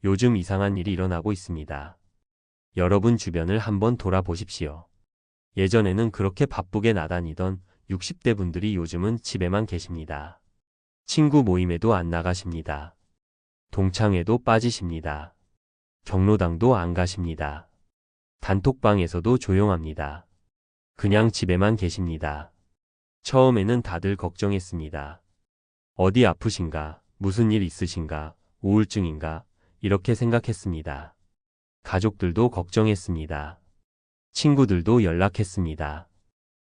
요즘 이상한 일이 일어나고 있습니다. 여러분 주변을 한번 돌아보십시오. 예전에는 그렇게 바쁘게 나다니던 60대 분들이 요즘은 집에만 계십니다. 친구 모임에도 안 나가십니다. 동창회도 빠지십니다. 경로당도 안 가십니다. 단톡방에서도 조용합니다. 그냥 집에만 계십니다. 처음에는 다들 걱정했습니다. 어디 아프신가? 무슨 일 있으신가? 우울증인가? 이렇게 생각했습니다. 가족들도 걱정했습니다. 친구들도 연락했습니다.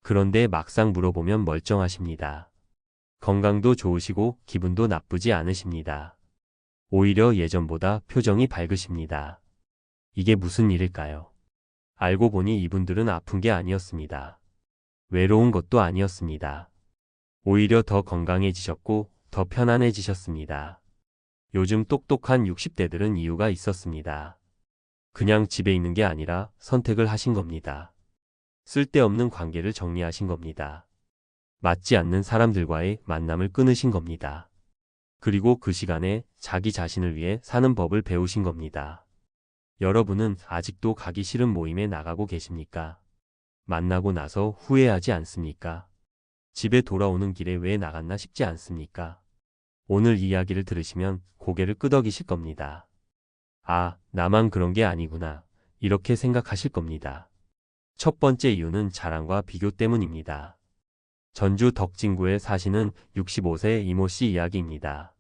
그런데 막상 물어보면 멀쩡하십니다. 건강도 좋으시고 기분도 나쁘지 않으십니다. 오히려 예전보다 표정이 밝으십니다. 이게 무슨 일일까요? 알고 보니 이분들은 아픈 게 아니었습니다. 외로운 것도 아니었습니다. 오히려 더 건강해지셨고 더 편안해지셨습니다. 요즘 똑똑한 60대들은 이유가 있었습니다. 그냥 집에 있는 게 아니라 선택을 하신 겁니다. 쓸데없는 관계를 정리하신 겁니다. 맞지 않는 사람들과의 만남을 끊으신 겁니다. 그리고 그 시간에 자기 자신을 위해 사는 법을 배우신 겁니다. 여러분은 아직도 가기 싫은 모임에 나가고 계십니까? 만나고 나서 후회하지 않습니까? 집에 돌아오는 길에 왜 나갔나 싶지 않습니까? 오늘 이야기를 들으시면 고개를 끄덕이실 겁니다. 아, 나만 그런 게 아니구나. 이렇게 생각하실 겁니다. 첫 번째 이유는 자랑과 비교 때문입니다. 전주 덕진구에 사시는 65세 이모 씨 이야기입니다.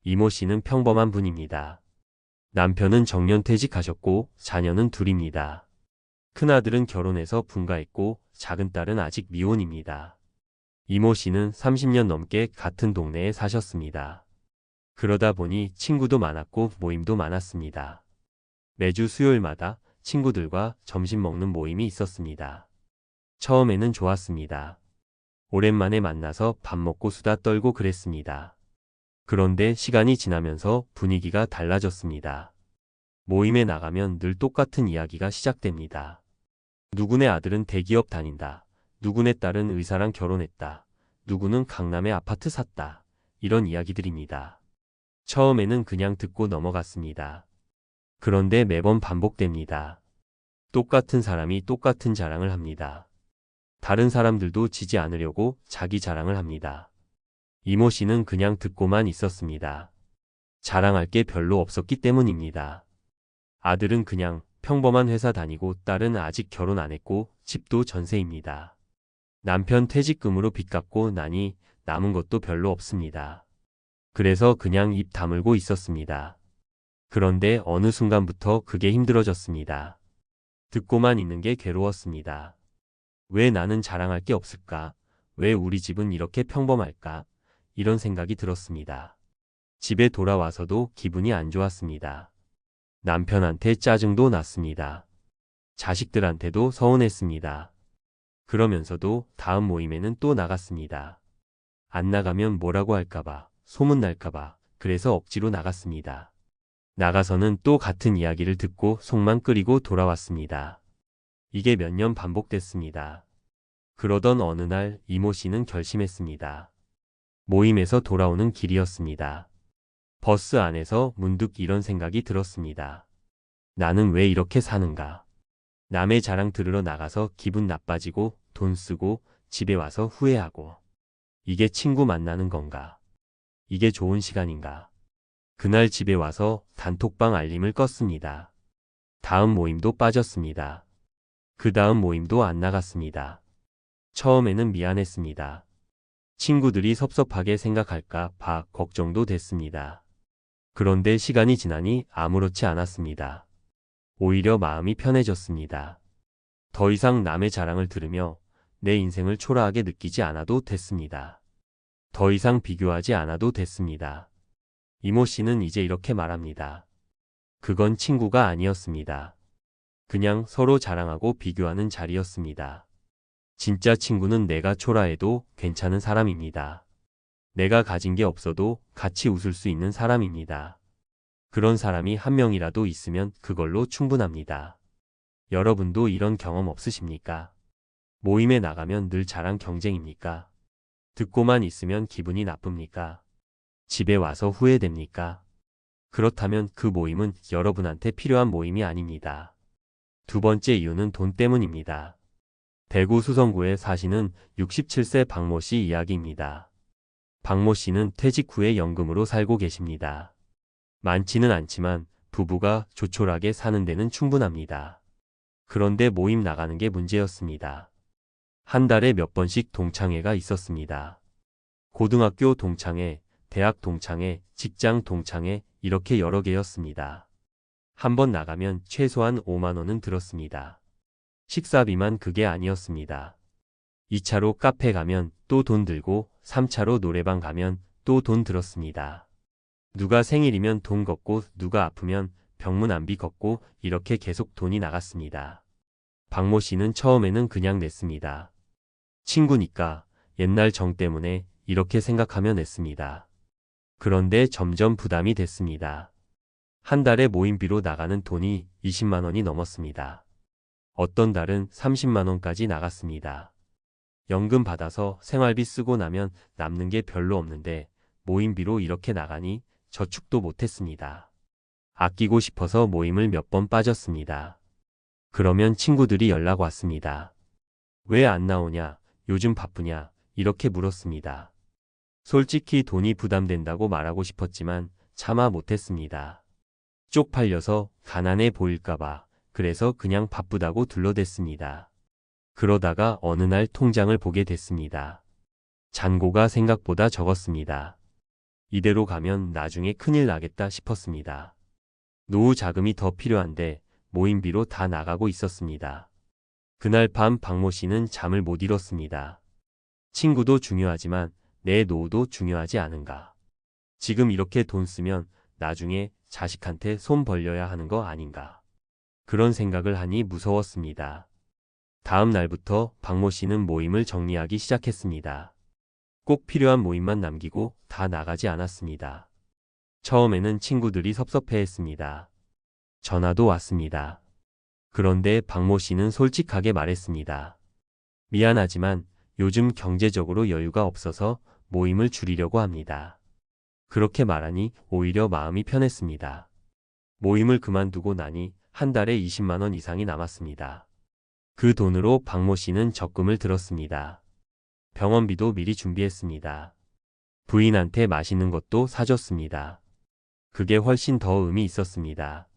이모 씨는 평범한 분입니다. 남편은 정년퇴직하셨고 자녀는 둘입니다. 큰아들은 결혼해서 분가했고 작은 딸은 아직 미혼입니다. 이모 씨는 30년 넘게 같은 동네에 사셨습니다. 그러다 보니 친구도 많았고 모임도 많았습니다. 매주 수요일마다 친구들과 점심 먹는 모임이 있었습니다. 처음에는 좋았습니다. 오랜만에 만나서 밥 먹고 수다 떨고 그랬습니다. 그런데 시간이 지나면서 분위기가 달라졌습니다. 모임에 나가면 늘 똑같은 이야기가 시작됩니다. 누구네 아들은 대기업 다닌다. 누구네 딸은 의사랑 결혼했다. 누구는 강남에 아파트 샀다. 이런 이야기들입니다. 처음에는 그냥 듣고 넘어갔습니다. 그런데 매번 반복됩니다. 똑같은 사람이 똑같은 자랑을 합니다. 다른 사람들도 지지 않으려고 자기 자랑을 합니다. 이모 씨는 그냥 듣고만 있었습니다. 자랑할 게 별로 없었기 때문입니다. 아들은 그냥 평범한 회사 다니고 딸은 아직 결혼 안 했고 집도 전세입니다. 남편 퇴직금으로 빚 갚고 나니 남은 것도 별로 없습니다. 그래서 그냥 입 다물고 있었습니다. 그런데 어느 순간부터 그게 힘들어졌습니다. 듣고만 있는 게 괴로웠습니다. 왜 나는 자랑할 게 없을까? 왜 우리 집은 이렇게 평범할까? 이런 생각이 들었습니다. 집에 돌아와서도 기분이 안 좋았습니다. 남편한테 짜증도 났습니다. 자식들한테도 서운했습니다. 그러면서도 다음 모임에는 또 나갔습니다. 안 나가면 뭐라고 할까봐, 소문날까봐, 그래서 억지로 나갔습니다. 나가서는 또 같은 이야기를 듣고 속만 끓이고 돌아왔습니다. 이게 몇 년 반복됐습니다. 그러던 어느 날 이모 씨는 결심했습니다. 모임에서 돌아오는 길이었습니다. 버스 안에서 문득 이런 생각이 들었습니다. 나는 왜 이렇게 사는가? 남의 자랑 들으러 나가서 기분 나빠지고 돈 쓰고 집에 와서 후회하고. 이게 친구 만나는 건가? 이게 좋은 시간인가? 그날 집에 와서 단톡방 알림을 껐습니다. 다음 모임도 빠졌습니다. 그 다음 모임도 안 나갔습니다. 처음에는 미안했습니다. 친구들이 섭섭하게 생각할까 봐 걱정도 됐습니다. 그런데 시간이 지나니 아무렇지 않았습니다. 오히려 마음이 편해졌습니다. 더 이상 남의 자랑을 들으며 내 인생을 초라하게 느끼지 않아도 됐습니다. 더 이상 비교하지 않아도 됐습니다. 이모 씨는 이제 이렇게 말합니다. 그건 친구가 아니었습니다. 그냥 서로 자랑하고 비교하는 자리였습니다. 진짜 친구는 내가 초라해도 괜찮은 사람입니다. 내가 가진 게 없어도 같이 웃을 수 있는 사람입니다. 그런 사람이 한 명이라도 있으면 그걸로 충분합니다. 여러분도 이런 경험 없으십니까? 모임에 나가면 늘 자랑 경쟁입니까? 듣고만 있으면 기분이 나쁩니까? 집에 와서 후회됩니까? 그렇다면 그 모임은 여러분한테 필요한 모임이 아닙니다. 두 번째 이유는 돈 때문입니다. 대구 수성구에 사시는 67세 박모 씨 이야기입니다. 박모 씨는 퇴직 후에 연금으로 살고 계십니다. 많지는 않지만 부부가 조촐하게 사는 데는 충분합니다. 그런데 모임 나가는 게 문제였습니다. 한 달에 몇 번씩 동창회가 있었습니다. 고등학교 동창회, 대학 동창회, 직장 동창회 이렇게 여러 개였습니다. 한 번 나가면 최소한 5만 원은 들었습니다. 식사비만 그게 아니었습니다. 2차로 카페 가면 또 돈 들고 3차로 노래방 가면 또 돈 들었습니다. 누가 생일이면 돈 걷고 누가 아프면 병문안비 걷고 이렇게 계속 돈이 나갔습니다. 박모 씨는 처음에는 그냥 냈습니다. 친구니까 옛날 정 때문에 이렇게 생각하며 냈습니다. 그런데 점점 부담이 됐습니다. 한 달에 모임비로 나가는 돈이 20만 원이 넘었습니다. 어떤 달은 30만 원까지 나갔습니다. 연금 받아서 생활비 쓰고 나면 남는 게 별로 없는데 모임비로 이렇게 나가니 저축도 못했습니다. 아끼고 싶어서 모임을 몇 번 빠졌습니다. 그러면 친구들이 연락 왔습니다. 왜 안 나오냐? 요즘 바쁘냐? 이렇게 물었습니다. 솔직히 돈이 부담된다고 말하고 싶었지만 차마 못했습니다. 쪽팔려서 가난해 보일까봐 그래서 그냥 바쁘다고 둘러댔습니다. 그러다가 어느 날 통장을 보게 됐습니다. 잔고가 생각보다 적었습니다. 이대로 가면 나중에 큰일 나겠다 싶었습니다. 노후 자금이 더 필요한데 모임비로 다 나가고 있었습니다. 그날 밤 박모 씨는 잠을 못 이뤘습니다. 친구도 중요하지만 내 노후도 중요하지 않은가. 지금 이렇게 돈 쓰면 나중에 자식한테 손 벌려야 하는 거 아닌가. 그런 생각을 하니 무서웠습니다. 다음 날부터 박모 씨는 모임을 정리하기 시작했습니다. 꼭 필요한 모임만 남기고 다 나가지 않았습니다. 처음에는 친구들이 섭섭해했습니다. 전화도 왔습니다. 그런데 박모 씨는 솔직하게 말했습니다. 미안하지만 요즘 경제적으로 여유가 없어서 모임을 줄이려고 합니다. 그렇게 말하니 오히려 마음이 편했습니다. 모임을 그만두고 나니 한 달에 20만 원 이상이 남았습니다. 그 돈으로 박모 씨는 적금을 들었습니다. 병원비도 미리 준비했습니다. 부인한테 맛있는 것도 사줬습니다. 그게 훨씬 더 의미 있었습니다.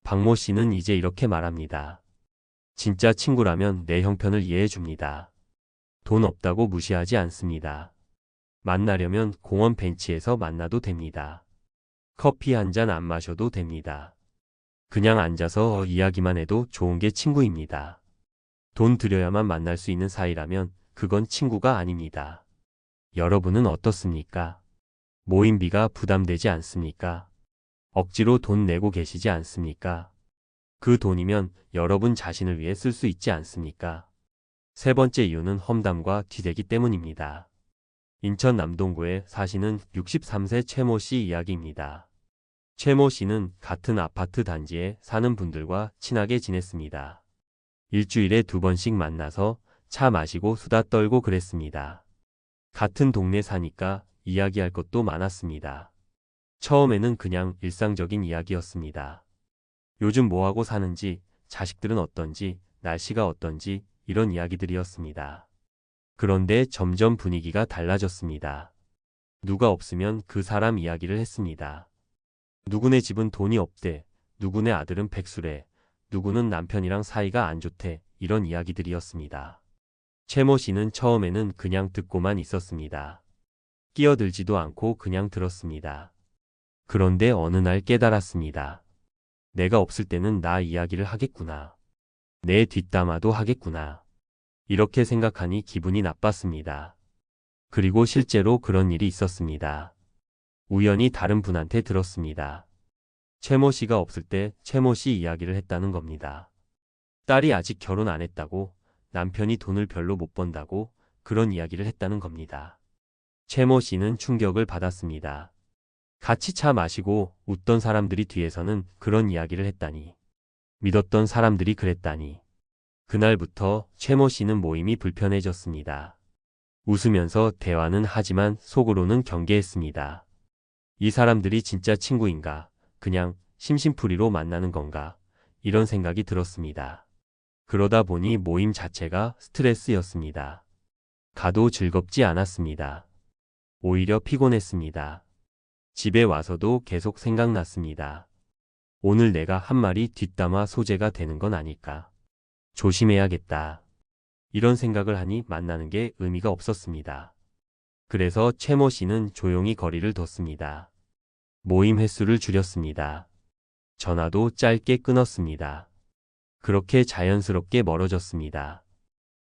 박모 씨는 이제 이렇게 말합니다. 진짜 친구라면 내 형편을 이해해 줍니다. 돈 없다고 무시하지 않습니다. 만나려면 공원 벤치에서 만나도 됩니다. 커피 한 잔 안 마셔도 됩니다. 그냥 앉아서 이야기만 해도 좋은 게 친구입니다. 돈 들여야만 만날 수 있는 사이라면 그건 친구가 아닙니다. 여러분은 어떻습니까? 모임비가 부담되지 않습니까? 억지로 돈 내고 계시지 않습니까? 그 돈이면 여러분 자신을 위해 쓸 수 있지 않습니까? 세 번째 이유는 험담과 뒤대기 때문입니다. 인천 남동구에 사시는 63세 최모 씨 이야기입니다. 최모 씨는 같은 아파트 단지에 사는 분들과 친하게 지냈습니다. 일주일에 2번씩 만나서 차 마시고 수다 떨고 그랬습니다. 같은 동네 사니까 이야기할 것도 많았습니다. 처음에는 그냥 일상적인 이야기였습니다. 요즘 뭐하고 사는지, 자식들은 어떤지, 날씨가 어떤지 이런 이야기들이었습니다. 그런데 점점 분위기가 달라졌습니다. 누가 없으면 그 사람 이야기를 했습니다. 누구네 집은 돈이 없대, 누구네 아들은 백수래, 누구는 남편이랑 사이가 안 좋대 이런 이야기들이었습니다. 최모 씨는 처음에는 그냥 듣고만 있었습니다. 끼어들지도 않고 그냥 들었습니다. 그런데 어느 날 깨달았습니다. 내가 없을 때는 나 이야기를 하겠구나. 내 뒷담화도 하겠구나. 이렇게 생각하니 기분이 나빴습니다. 그리고 실제로 그런 일이 있었습니다. 우연히 다른 분한테 들었습니다. 최모 씨가 없을 때 최모 씨 이야기를 했다는 겁니다. 딸이 아직 결혼 안 했다고, 남편이 돈을 별로 못 번다고 그런 이야기를 했다는 겁니다. 최모 씨는 충격을 받았습니다. 같이 차 마시고 웃던 사람들이 뒤에서는 그런 이야기를 했다니. 믿었던 사람들이 그랬다니. 그날부터 최모 씨는 모임이 불편해졌습니다. 웃으면서 대화는 하지만 속으로는 경계했습니다. 이 사람들이 진짜 친구인가? 그냥 심심풀이로 만나는 건가? 이런 생각이 들었습니다. 그러다 보니 모임 자체가 스트레스였습니다. 가도 즐겁지 않았습니다. 오히려 피곤했습니다. 집에 와서도 계속 생각났습니다. 오늘 내가 한 말이 뒷담화 소재가 되는 건 아닐까? 조심해야겠다. 이런 생각을 하니 만나는 게 의미가 없었습니다. 그래서 최모 씨는 조용히 거리를 뒀습니다. 모임 횟수를 줄였습니다. 전화도 짧게 끊었습니다. 그렇게 자연스럽게 멀어졌습니다.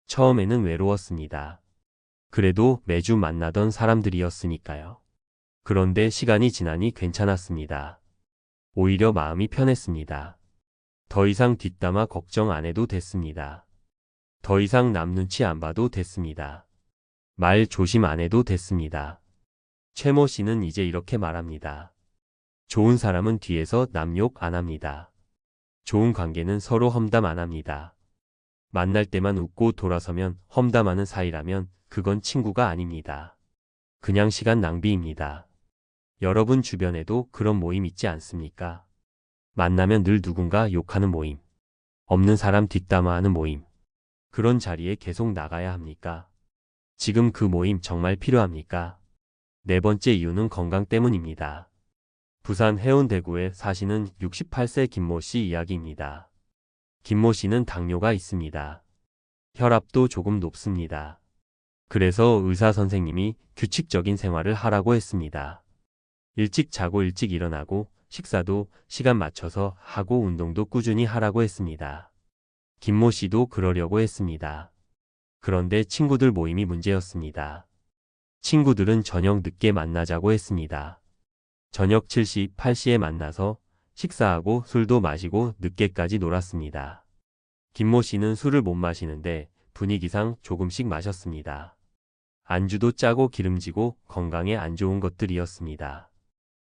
처음에는 외로웠습니다. 그래도 매주 만나던 사람들이었으니까요. 그런데 시간이 지나니 괜찮았습니다. 오히려 마음이 편했습니다. 더 이상 뒷담화 걱정 안 해도 됐습니다. 더 이상 남 눈치 안 봐도 됐습니다. 말 조심 안 해도 됐습니다. 최모 씨는 이제 이렇게 말합니다. 좋은 사람은 뒤에서 남 욕 안 합니다. 좋은 관계는 서로 험담 안 합니다. 만날 때만 웃고 돌아서면 험담하는 사이라면 그건 친구가 아닙니다. 그냥 시간 낭비입니다. 여러분 주변에도 그런 모임 있지 않습니까? 만나면 늘 누군가 욕하는 모임, 없는 사람 뒷담화하는 모임. 그런 자리에 계속 나가야 합니까? 지금 그 모임 정말 필요합니까? 네 번째 이유는 건강 때문입니다. 부산 해운대구에 사시는 68세 김모 씨 이야기입니다. 김모 씨는 당뇨가 있습니다. 혈압도 조금 높습니다. 그래서 의사 선생님이 규칙적인 생활을 하라고 했습니다. 일찍 자고 일찍 일어나고 식사도 시간 맞춰서 하고 운동도 꾸준히 하라고 했습니다. 김모 씨도 그러려고 했습니다. 그런데 친구들 모임이 문제였습니다. 친구들은 저녁 늦게 만나자고 했습니다. 저녁 7시, 8시에 만나서 식사하고 술도 마시고 늦게까지 놀았습니다. 김모 씨는 술을 못 마시는데 분위기상 조금씩 마셨습니다. 안주도 짜고 기름지고 건강에 안 좋은 것들이었습니다.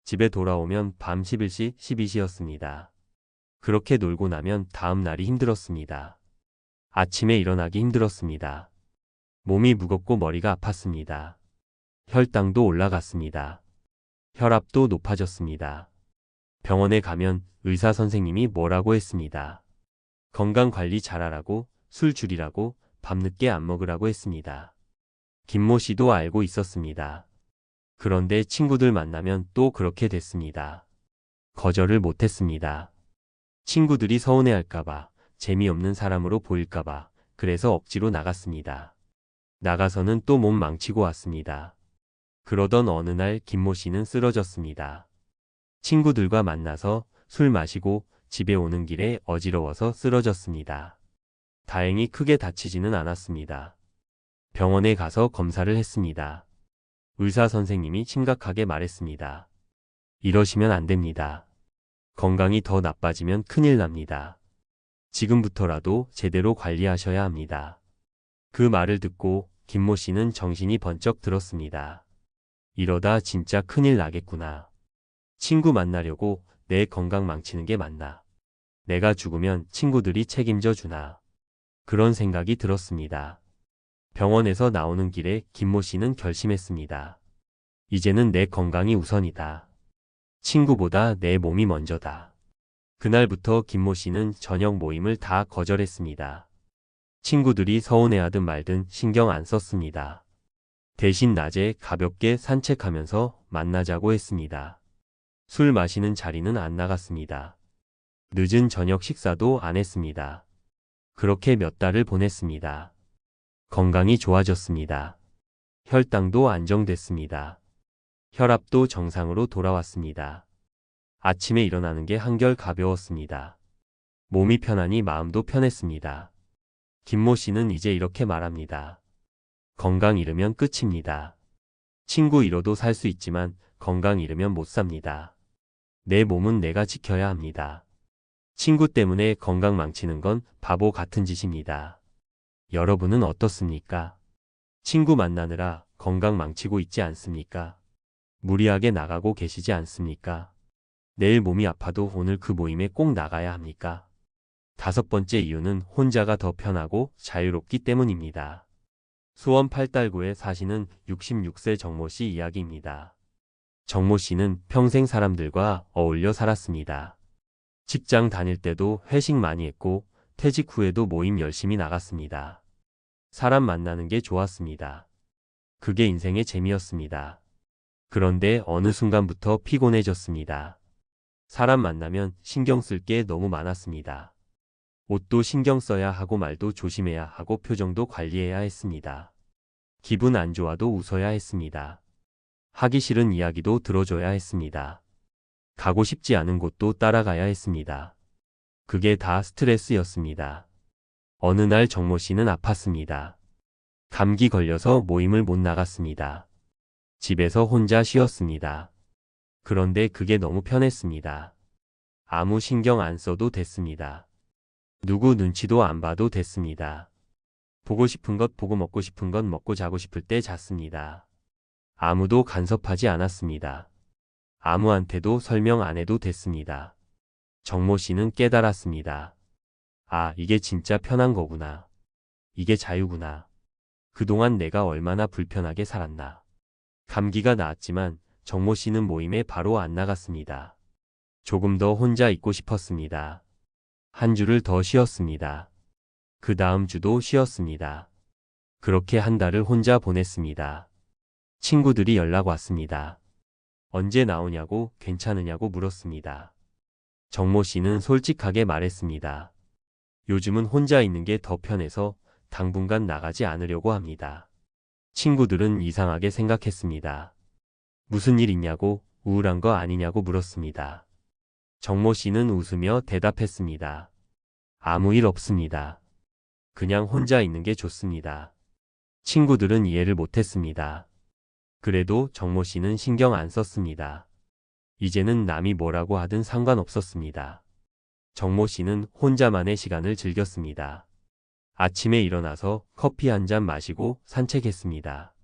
집에 돌아오면 밤 11시, 12시였습니다. 그렇게 놀고 나면 다음 날이 힘들었습니다. 아침에 일어나기 힘들었습니다. 몸이 무겁고 머리가 아팠습니다. 혈당도 올라갔습니다. 혈압도 높아졌습니다. 병원에 가면 의사 선생님이 뭐라고 했습니다. 건강관리 잘하라고, 술 줄이라고, 밤늦게 안 먹으라고 했습니다. 김모 씨도 알고 있었습니다. 그런데 친구들 만나면 또 그렇게 됐습니다. 거절을 못했습니다. 친구들이 서운해할까봐, 재미없는 사람으로 보일까봐, 그래서 억지로 나갔습니다. 나가서는 또 몸 망치고 왔습니다. 그러던 어느 날 김모 씨는 쓰러졌습니다. 친구들과 만나서 술 마시고 집에 오는 길에 어지러워서 쓰러졌습니다. 다행히 크게 다치지는 않았습니다. 병원에 가서 검사를 했습니다. 의사 선생님이 심각하게 말했습니다. 이러시면 안 됩니다. 건강이 더 나빠지면 큰일 납니다. 지금부터라도 제대로 관리하셔야 합니다. 그 말을 듣고 김모 씨는 정신이 번쩍 들었습니다. 이러다 진짜 큰일 나겠구나. 친구 만나려고 내 건강 망치는 게 맞나? 내가 죽으면 친구들이 책임져 주나? 그런 생각이 들었습니다. 병원에서 나오는 길에 김모 씨는 결심했습니다. 이제는 내 건강이 우선이다. 친구보다 내 몸이 먼저다. 그날부터 김모 씨는 저녁 모임을 다 거절했습니다. 친구들이 서운해하든 말든 신경 안 썼습니다. 대신 낮에 가볍게 산책하면서 만나자고 했습니다. 술 마시는 자리는 안 나갔습니다. 늦은 저녁 식사도 안 했습니다. 그렇게 몇 달을 보냈습니다. 건강이 좋아졌습니다. 혈당도 안정됐습니다. 혈압도 정상으로 돌아왔습니다. 아침에 일어나는 게 한결 가벼웠습니다. 몸이 편하니 마음도 편했습니다. 김모 씨는 이제 이렇게 말합니다. 건강 잃으면 끝입니다. 친구 잃어도 살 수 있지만 건강 잃으면 못 삽니다. 내 몸은 내가 지켜야 합니다. 친구 때문에 건강 망치는 건 바보 같은 짓입니다. 여러분은 어떻습니까? 친구 만나느라 건강 망치고 있지 않습니까? 무리하게 나가고 계시지 않습니까? 내일 몸이 아파도 오늘 그 모임에 꼭 나가야 합니까? 다섯 번째 이유는 혼자가 더 편하고 자유롭기 때문입니다. 수원 팔달구에 사시는 66세 정모 씨 이야기입니다. 정모 씨는 평생 사람들과 어울려 살았습니다. 직장 다닐 때도 회식 많이 했고 퇴직 후에도 모임 열심히 나갔습니다. 사람 만나는 게 좋았습니다. 그게 인생의 재미였습니다. 그런데 어느 순간부터 피곤해졌습니다. 사람 만나면 신경 쓸 게 너무 많았습니다. 옷도 신경 써야 하고 말도 조심해야 하고 표정도 관리해야 했습니다. 기분 안 좋아도 웃어야 했습니다. 하기 싫은 이야기도 들어줘야 했습니다. 가고 싶지 않은 곳도 따라가야 했습니다. 그게 다 스트레스였습니다. 어느 날 정모 씨는 아팠습니다. 감기 걸려서 모임을 못 나갔습니다. 집에서 혼자 쉬었습니다. 그런데 그게 너무 편했습니다. 아무 신경 안 써도 됐습니다. 누구 눈치도 안 봐도 됐습니다. 보고 싶은 것 보고 먹고 싶은 것 먹고 자고 싶을 때 잤습니다. 아무도 간섭하지 않았습니다. 아무한테도 설명 안 해도 됐습니다. 정모 씨는 깨달았습니다. 아, 이게 진짜 편한 거구나. 이게 자유구나. 그동안 내가 얼마나 불편하게 살았나. 감기가 나았지만 정모 씨는 모임에 바로 안 나갔습니다. 조금 더 혼자 있고 싶었습니다. 한 주를 더 쉬었습니다. 그 다음 주도 쉬었습니다. 그렇게 한 달을 혼자 보냈습니다. 친구들이 연락 왔습니다. 언제 나오냐고 괜찮으냐고 물었습니다. 정모 씨는 솔직하게 말했습니다. 요즘은 혼자 있는 게 더 편해서 당분간 나가지 않으려고 합니다. 친구들은 이상하게 생각했습니다. 무슨 일 있냐고 우울한 거 아니냐고 물었습니다. 정모 씨는 웃으며 대답했습니다. 아무 일 없습니다. 그냥 혼자 있는 게 좋습니다. 친구들은 이해를 못했습니다. 그래도 정모 씨는 신경 안 썼습니다. 이제는 남이 뭐라고 하든 상관없었습니다. 정모 씨는 혼자만의 시간을 즐겼습니다. 아침에 일어나서 커피 한 잔 마시고 산책했습니다.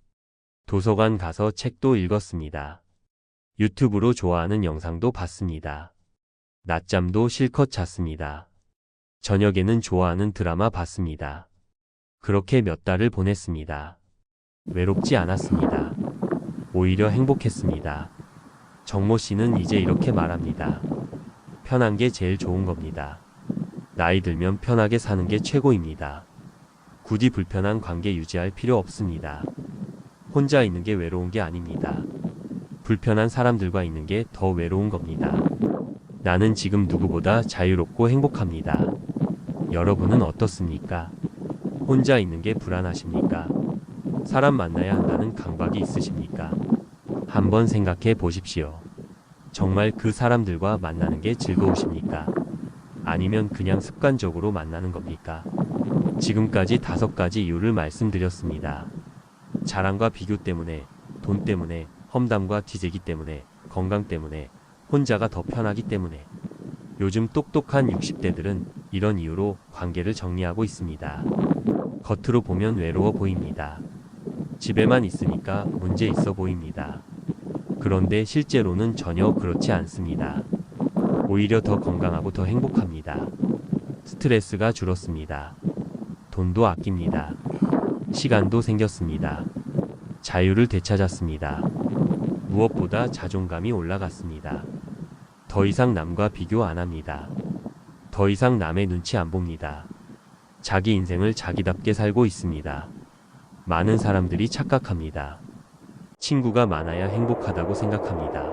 도서관 가서 책도 읽었습니다. 유튜브로 좋아하는 영상도 봤습니다. 낮잠도 실컷 잤습니다. 저녁에는 좋아하는 드라마 봤습니다. 그렇게 몇 달을 보냈습니다. 외롭지 않았습니다. 오히려 행복했습니다. 정모 씨는 이제 이렇게 말합니다. 편한 게 제일 좋은 겁니다. 나이 들면 편하게 사는 게 최고입니다. 굳이 불편한 관계 유지할 필요 없습니다. 혼자 있는 게 외로운 게 아닙니다. 불편한 사람들과 있는 게 더 외로운 겁니다. 나는 지금 누구보다 자유롭고 행복합니다. 여러분은 어떻습니까? 혼자 있는 게 불안하십니까? 사람 만나야 한다는 강박이 있으십니까? 한번 생각해 보십시오. 정말 그 사람들과 만나는 게 즐거우십니까? 아니면 그냥 습관적으로 만나는 겁니까? 지금까지 5가지 이유를 말씀드렸습니다. 자랑과 비교 때문에, 돈 때문에, 험담과 뒤재기 때문에, 건강 때문에, 혼자가 더 편하기 때문에. 요즘 똑똑한 60대들은 이런 이유로 관계를 정리하고 있습니다. 겉으로 보면 외로워 보입니다. 집에만 있으니까 문제 있어 보입니다. 그런데 실제로는 전혀 그렇지 않습니다. 오히려 더 건강하고 더 행복합니다. 스트레스가 줄었습니다. 돈도 아낍니다. 시간도 생겼습니다. 자유를 되찾았습니다. 무엇보다 자존감이 올라갔습니다. 더 이상 남과 비교 안 합니다. 더 이상 남의 눈치 안 봅니다. 자기 인생을 자기답게 살고 있습니다. 많은 사람들이 착각합니다. 친구가 많아야 행복하다고 생각합니다.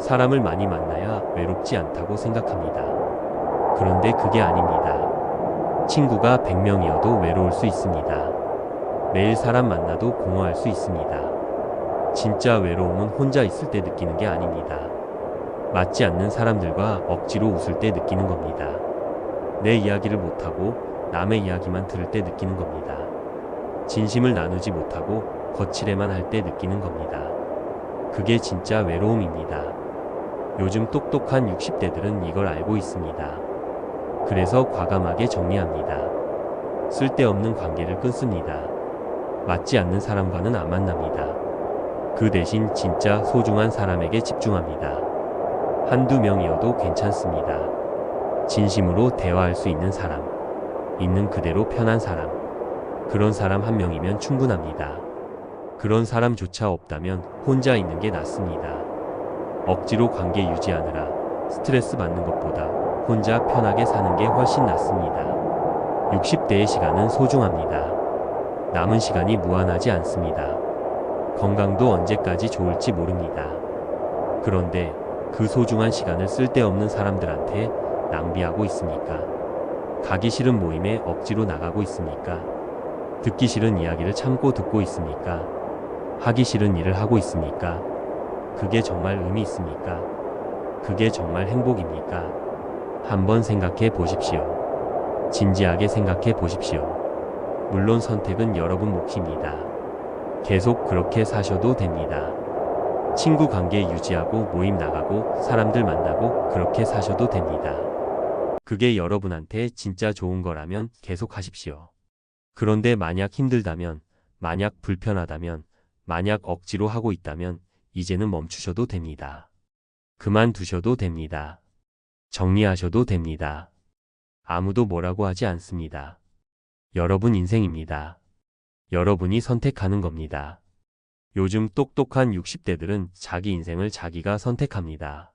사람을 많이 만나야 외롭지 않다고 생각합니다. 그런데 그게 아닙니다. 친구가 100명이어도 외로울 수 있습니다. 매일 사람 만나도 공허할 수 있습니다. 진짜 외로움은 혼자 있을 때 느끼는 게 아닙니다. 맞지 않는 사람들과 억지로 웃을 때 느끼는 겁니다. 내 이야기를 못하고 남의 이야기만 들을 때 느끼는 겁니다. 진심을 나누지 못하고 거칠에만 할 때 느끼는 겁니다. 그게 진짜 외로움입니다. 요즘 똑똑한 60대들은 이걸 알고 있습니다. 그래서 과감하게 정리합니다. 쓸데없는 관계를 끊습니다. 맞지 않는 사람과는 안 만납니다. 그 대신 진짜 소중한 사람에게 집중합니다. 한두 명이어도 괜찮습니다. 진심으로 대화할 수 있는 사람, 있는 그대로 편한 사람, 그런 사람 한 명이면 충분합니다. 그런 사람조차 없다면 혼자 있는 게 낫습니다. 억지로 관계 유지하느라 스트레스 받는 것보다 혼자 편하게 사는 게 훨씬 낫습니다. 60대의 시간은 소중합니다. 남은 시간이 무한하지 않습니다. 건강도 언제까지 좋을지 모릅니다. 그런데 그 소중한 시간을 쓸데없는 사람들한테 낭비하고 있습니까? 가기 싫은 모임에 억지로 나가고 있습니까? 듣기 싫은 이야기를 참고 듣고 있습니까? 하기 싫은 일을 하고 있습니까? 그게 정말 의미 있습니까? 그게 정말 행복입니까? 한번 생각해 보십시오. 진지하게 생각해 보십시오. 물론 선택은 여러분 몫입니다. 계속 그렇게 사셔도 됩니다. 친구 관계 유지하고 모임 나가고 사람들 만나고 그렇게 사셔도 됩니다. 그게 여러분한테 진짜 좋은 거라면 계속 하십시오. 그런데 만약 힘들다면, 만약 불편하다면, 만약 억지로 하고 있다면 이제는 멈추셔도 됩니다. 그만두셔도 됩니다. 정리하셔도 됩니다. 아무도 뭐라고 하지 않습니다. 여러분 인생입니다. 여러분이 선택하는 겁니다. 요즘 똑똑한 60대들은 자기 인생을 자기가 선택합니다.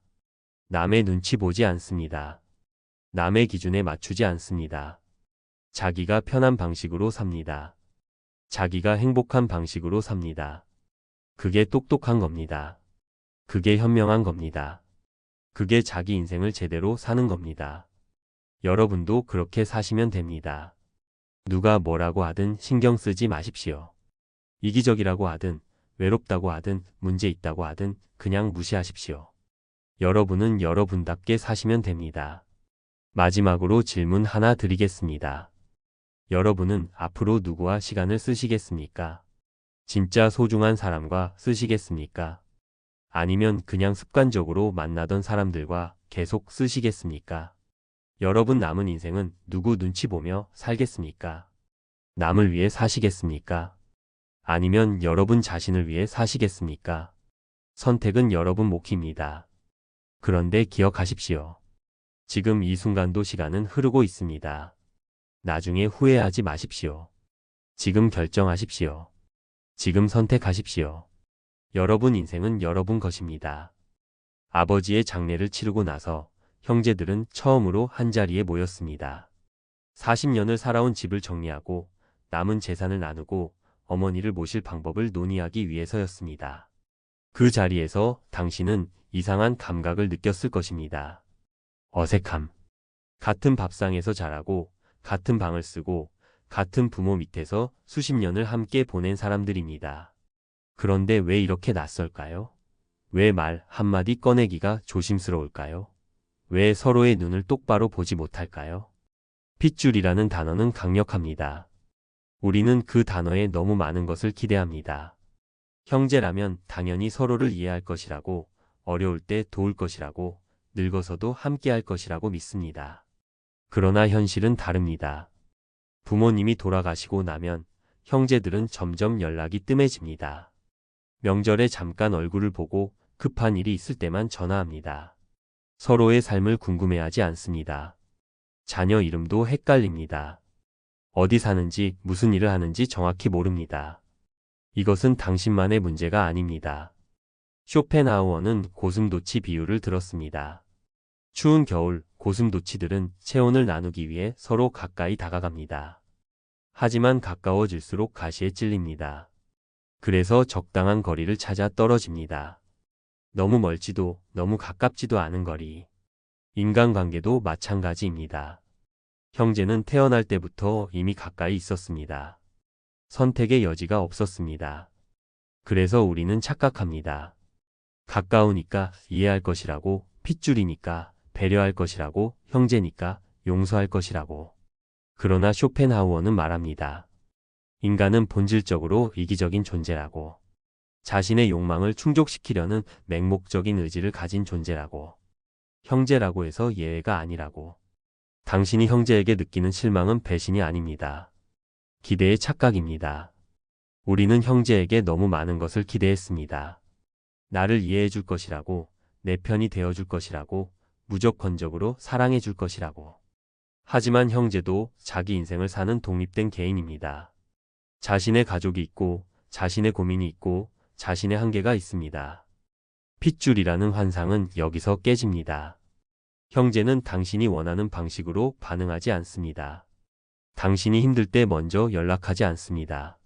남의 눈치 보지 않습니다. 남의 기준에 맞추지 않습니다. 자기가 편한 방식으로 삽니다. 자기가 행복한 방식으로 삽니다. 그게 똑똑한 겁니다. 그게 현명한 겁니다. 그게 자기 인생을 제대로 사는 겁니다. 여러분도 그렇게 사시면 됩니다. 누가 뭐라고 하든 신경 쓰지 마십시오. 이기적이라고 하든 외롭다고 하든 문제 있다고 하든 그냥 무시하십시오. 여러분은 여러분답게 사시면 됩니다. 마지막으로 질문 하나 드리겠습니다. 여러분은 앞으로 누구와 시간을 쓰시겠습니까? 진짜 소중한 사람과 쓰시겠습니까? 아니면 그냥 습관적으로 만나던 사람들과 계속 쓰시겠습니까? 여러분 남은 인생은 누구 눈치 보며 살겠습니까? 남을 위해 사시겠습니까? 아니면 여러분 자신을 위해 사시겠습니까? 선택은 여러분 몫입니다. 그런데 기억하십시오. 지금 이 순간도 시간은 흐르고 있습니다. 나중에 후회하지 마십시오. 지금 결정하십시오. 지금 선택하십시오. 여러분 인생은 여러분 것입니다. 아버지의 장례를 치르고 나서 형제들은 처음으로 한자리에 모였습니다. 40년을 살아온 집을 정리하고 남은 재산을 나누고 어머니를 모실 방법을 논의하기 위해서였습니다. 그 자리에서 당신은 이상한 감각을 느꼈을 것입니다. 어색함. 같은 밥상에서 자라고 같은 방을 쓰고 같은 부모 밑에서 수십 년을 함께 보낸 사람들입니다. 그런데 왜 이렇게 낯설까요? 왜 말 한마디 꺼내기가 조심스러울까요? 왜 서로의 눈을 똑바로 보지 못할까요? 핏줄이라는 단어는 강력합니다. 우리는 그 단어에 너무 많은 것을 기대합니다. 형제라면 당연히 서로를 이해할 것이라고, 어려울 때 도울 것이라고, 늙어서도 함께할 것이라고 믿습니다. 그러나 현실은 다릅니다. 부모님이 돌아가시고 나면 형제들은 점점 연락이 뜸해집니다. 명절에 잠깐 얼굴을 보고 급한 일이 있을 때만 전화합니다. 서로의 삶을 궁금해하지 않습니다. 자녀 이름도 헷갈립니다. 어디 사는지 무슨 일을 하는지 정확히 모릅니다. 이것은 당신만의 문제가 아닙니다. 쇼펜하우어는 고슴도치 비유를 들었습니다. 추운 겨울 고슴도치들은 체온을 나누기 위해 서로 가까이 다가갑니다. 하지만 가까워질수록 가시에 찔립니다. 그래서 적당한 거리를 찾아 떨어집니다. 너무 멀지도 너무 가깝지도 않은 거리. 인간관계도 마찬가지입니다. 형제는 태어날 때부터 이미 가까이 있었습니다. 선택의 여지가 없었습니다. 그래서 우리는 착각합니다. 가까우니까 이해할 것이라고, 핏줄이니까 배려할 것이라고, 형제니까 용서할 것이라고. 그러나 쇼펜하우어는 말합니다. 인간은 본질적으로 이기적인 존재라고. 자신의 욕망을 충족시키려는 맹목적인 의지를 가진 존재라고. 형제라고 해서 예외가 아니라고. 당신이 형제에게 느끼는 실망은 배신이 아닙니다. 기대의 착각입니다. 우리는 형제에게 너무 많은 것을 기대했습니다. 나를 이해해 줄 것이라고, 내 편이 되어 줄 것이라고, 무조건적으로 사랑해 줄 것이라고. 하지만 형제도 자기 인생을 사는 독립된 개인입니다. 자신의 가족이 있고, 자신의 고민이 있고, 자신의 한계가 있습니다. 핏줄이라는 환상은 여기서 깨집니다. 형제는 당신이 원하는 방식으로 반응하지 않습니다. 당신이 힘들 때 먼저 연락하지 않습니다.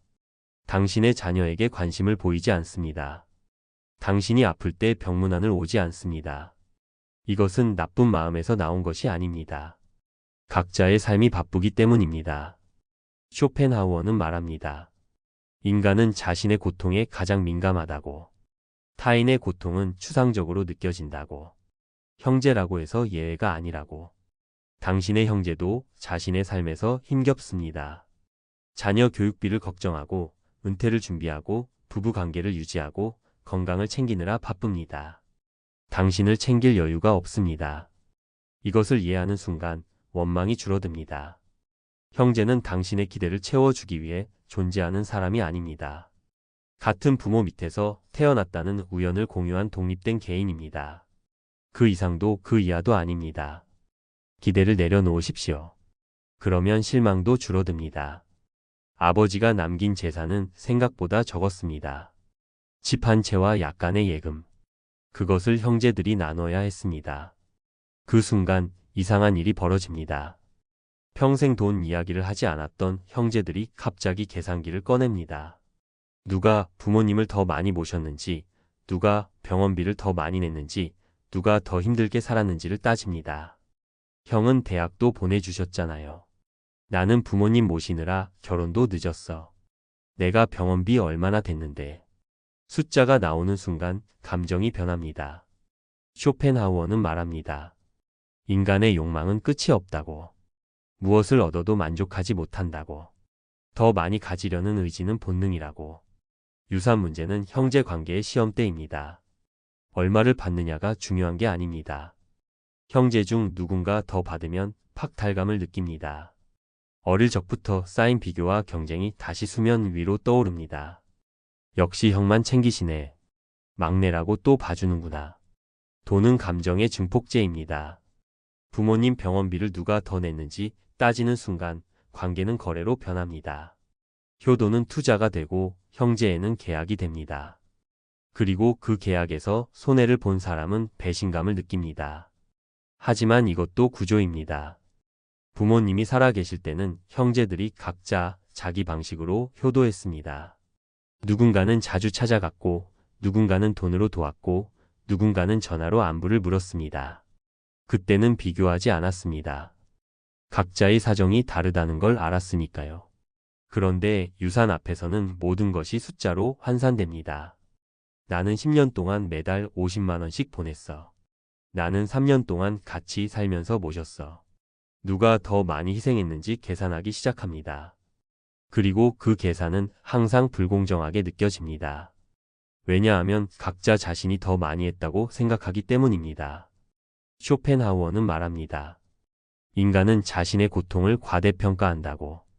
당신의 자녀에게 관심을 보이지 않습니다. 당신이 아플 때 병문안을 오지 않습니다. 이것은 나쁜 마음에서 나온 것이 아닙니다. 각자의 삶이 바쁘기 때문입니다. 쇼펜하우어는 말합니다. 인간은 자신의 고통에 가장 민감하다고. 타인의 고통은 추상적으로 느껴진다고. 형제라고 해서 예외가 아니라고. 당신의 형제도 자신의 삶에서 힘겹습니다. 자녀 교육비를 걱정하고, 은퇴를 준비하고, 부부 관계를 유지하고, 건강을 챙기느라 바쁩니다. 당신을 챙길 여유가 없습니다. 이것을 이해하는 순간 원망이 줄어듭니다. 형제는 당신의 기대를 채워주기 위해 존재하는 사람이 아닙니다. 같은 부모 밑에서 태어났다는 우연을 공유한 독립된 개인입니다. 그 이상도 그 이하도 아닙니다. 기대를 내려놓으십시오. 그러면 실망도 줄어듭니다. 아버지가 남긴 재산은 생각보다 적었습니다. 집 한 채와 약간의 예금. 그것을 형제들이 나눠야 했습니다. 그 순간 이상한 일이 벌어집니다. 평생 돈 이야기를 하지 않았던 형제들이 갑자기 계산기를 꺼냅니다. 누가 부모님을 더 많이 모셨는지, 누가 병원비를 더 많이 냈는지, 누가 더 힘들게 살았는지를 따집니다. 형은 대학도 보내주셨잖아요. 나는 부모님 모시느라 결혼도 늦었어. 내가 병원비 얼마나 됐는데. 숫자가 나오는 순간 감정이 변합니다. 쇼펜하우어는 말합니다. 인간의 욕망은 끝이 없다고. 무엇을 얻어도 만족하지 못한다고. 더 많이 가지려는 의지는 본능이라고. 유산 문제는 형제 관계의 시험대입니다. 얼마를 받느냐가 중요한 게 아닙니다. 형제 중 누군가 더 받으면 박탈감을 느낍니다. 어릴 적부터 쌓인 비교와 경쟁이 다시 수면 위로 떠오릅니다. 역시 형만 챙기시네. 막내라고 또 봐주는구나. 돈은 감정의 증폭제입니다. 부모님 병원비를 누가 더 냈는지 따지는 순간 관계는 거래로 변합니다. 효도는 투자가 되고 형제에는 계약이 됩니다. 그리고 그 계약에서 손해를 본 사람은 배신감을 느낍니다. 하지만 이것도 구조입니다. 부모님이 살아계실 때는 형제들이 각자 자기 방식으로 효도했습니다. 누군가는 자주 찾아갔고, 누군가는 돈으로 도왔고, 누군가는 전화로 안부를 물었습니다. 그때는 비교하지 않았습니다. 각자의 사정이 다르다는 걸 알았으니까요. 그런데 유산 앞에서는 모든 것이 숫자로 환산됩니다. 나는 10년 동안 매달 50만 원씩 보냈어. 나는 3년 동안 같이 살면서 모셨어. 누가 더 많이 희생했는지 계산하기 시작합니다. 그리고 그 계산은 항상 불공정하게 느껴집니다. 왜냐하면 각자 자신이 더 많이 했다고 생각하기 때문입니다. 쇼펜하우어는 말합니다. 인간은 자신의 고통을 과대평가한다고.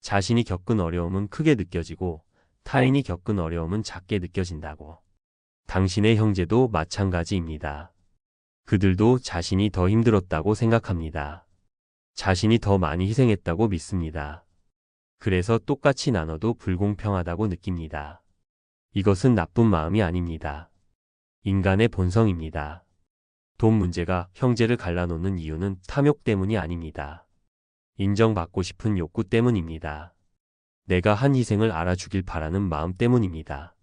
자신이 겪은 어려움은 크게 느껴지고 타인이 겪은 어려움은 작게 느껴진다고. 당신의 형제도 마찬가지입니다. 그들도 자신이 더 힘들었다고 생각합니다. 자신이 더 많이 희생했다고 믿습니다. 그래서 똑같이 나눠도 불공평하다고 느낍니다. 이것은 나쁜 마음이 아닙니다. 인간의 본성입니다. 돈 문제가 형제를 갈라놓는 이유는 탐욕 때문이 아닙니다. 인정받고 싶은 욕구 때문입니다. 내가 한 희생을 알아주길 바라는 마음 때문입니다.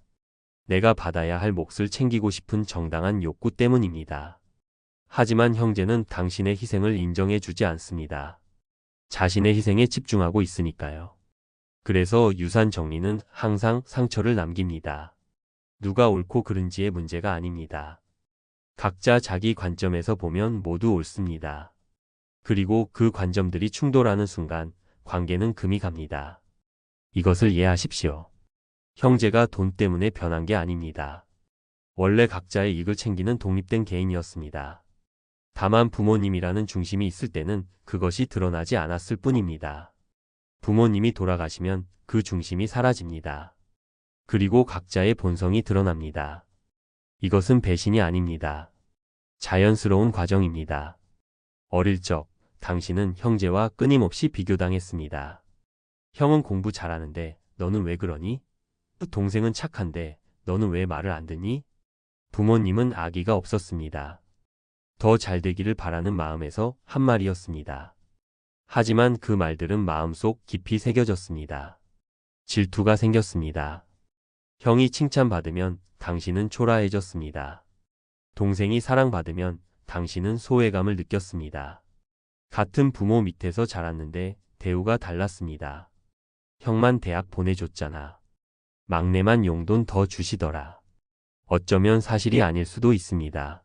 내가 받아야 할 몫을 챙기고 싶은 정당한 욕구 때문입니다. 하지만 형제는 당신의 희생을 인정해주지 않습니다. 자신의 희생에 집중하고 있으니까요. 그래서 유산 정리는 항상 상처를 남깁니다. 누가 옳고 그른지의 문제가 아닙니다. 각자 자기 관점에서 보면 모두 옳습니다. 그리고 그 관점들이 충돌하는 순간 관계는 금이 갑니다. 이것을 이해하십시오. 형제가 돈 때문에 변한 게 아닙니다. 원래 각자의 이익을 챙기는 독립된 개인이었습니다. 다만 부모님이라는 중심이 있을 때는 그것이 드러나지 않았을 뿐입니다. 부모님이 돌아가시면 그 중심이 사라집니다. 그리고 각자의 본성이 드러납니다. 이것은 배신이 아닙니다. 자연스러운 과정입니다. 어릴 적 당신은 형제와 끊임없이 비교당했습니다. 형은 공부 잘하는데 너는 왜 그러니? 동생은 착한데 너는 왜 말을 안 듣니? 부모님은 아기가 없었습니다. 더 잘 되기를 바라는 마음에서 한 말이었습니다. 하지만 그 말들은 마음속 깊이 새겨졌습니다. 질투가 생겼습니다. 형이 칭찬받으면 당신은 초라해졌습니다. 동생이 사랑받으면 당신은 소외감을 느꼈습니다. 같은 부모 밑에서 자랐는데 대우가 달랐습니다. 형만 대학 보내줬잖아. 막내만 용돈 더 주시더라. 어쩌면 사실이 아닐 수도 있습니다.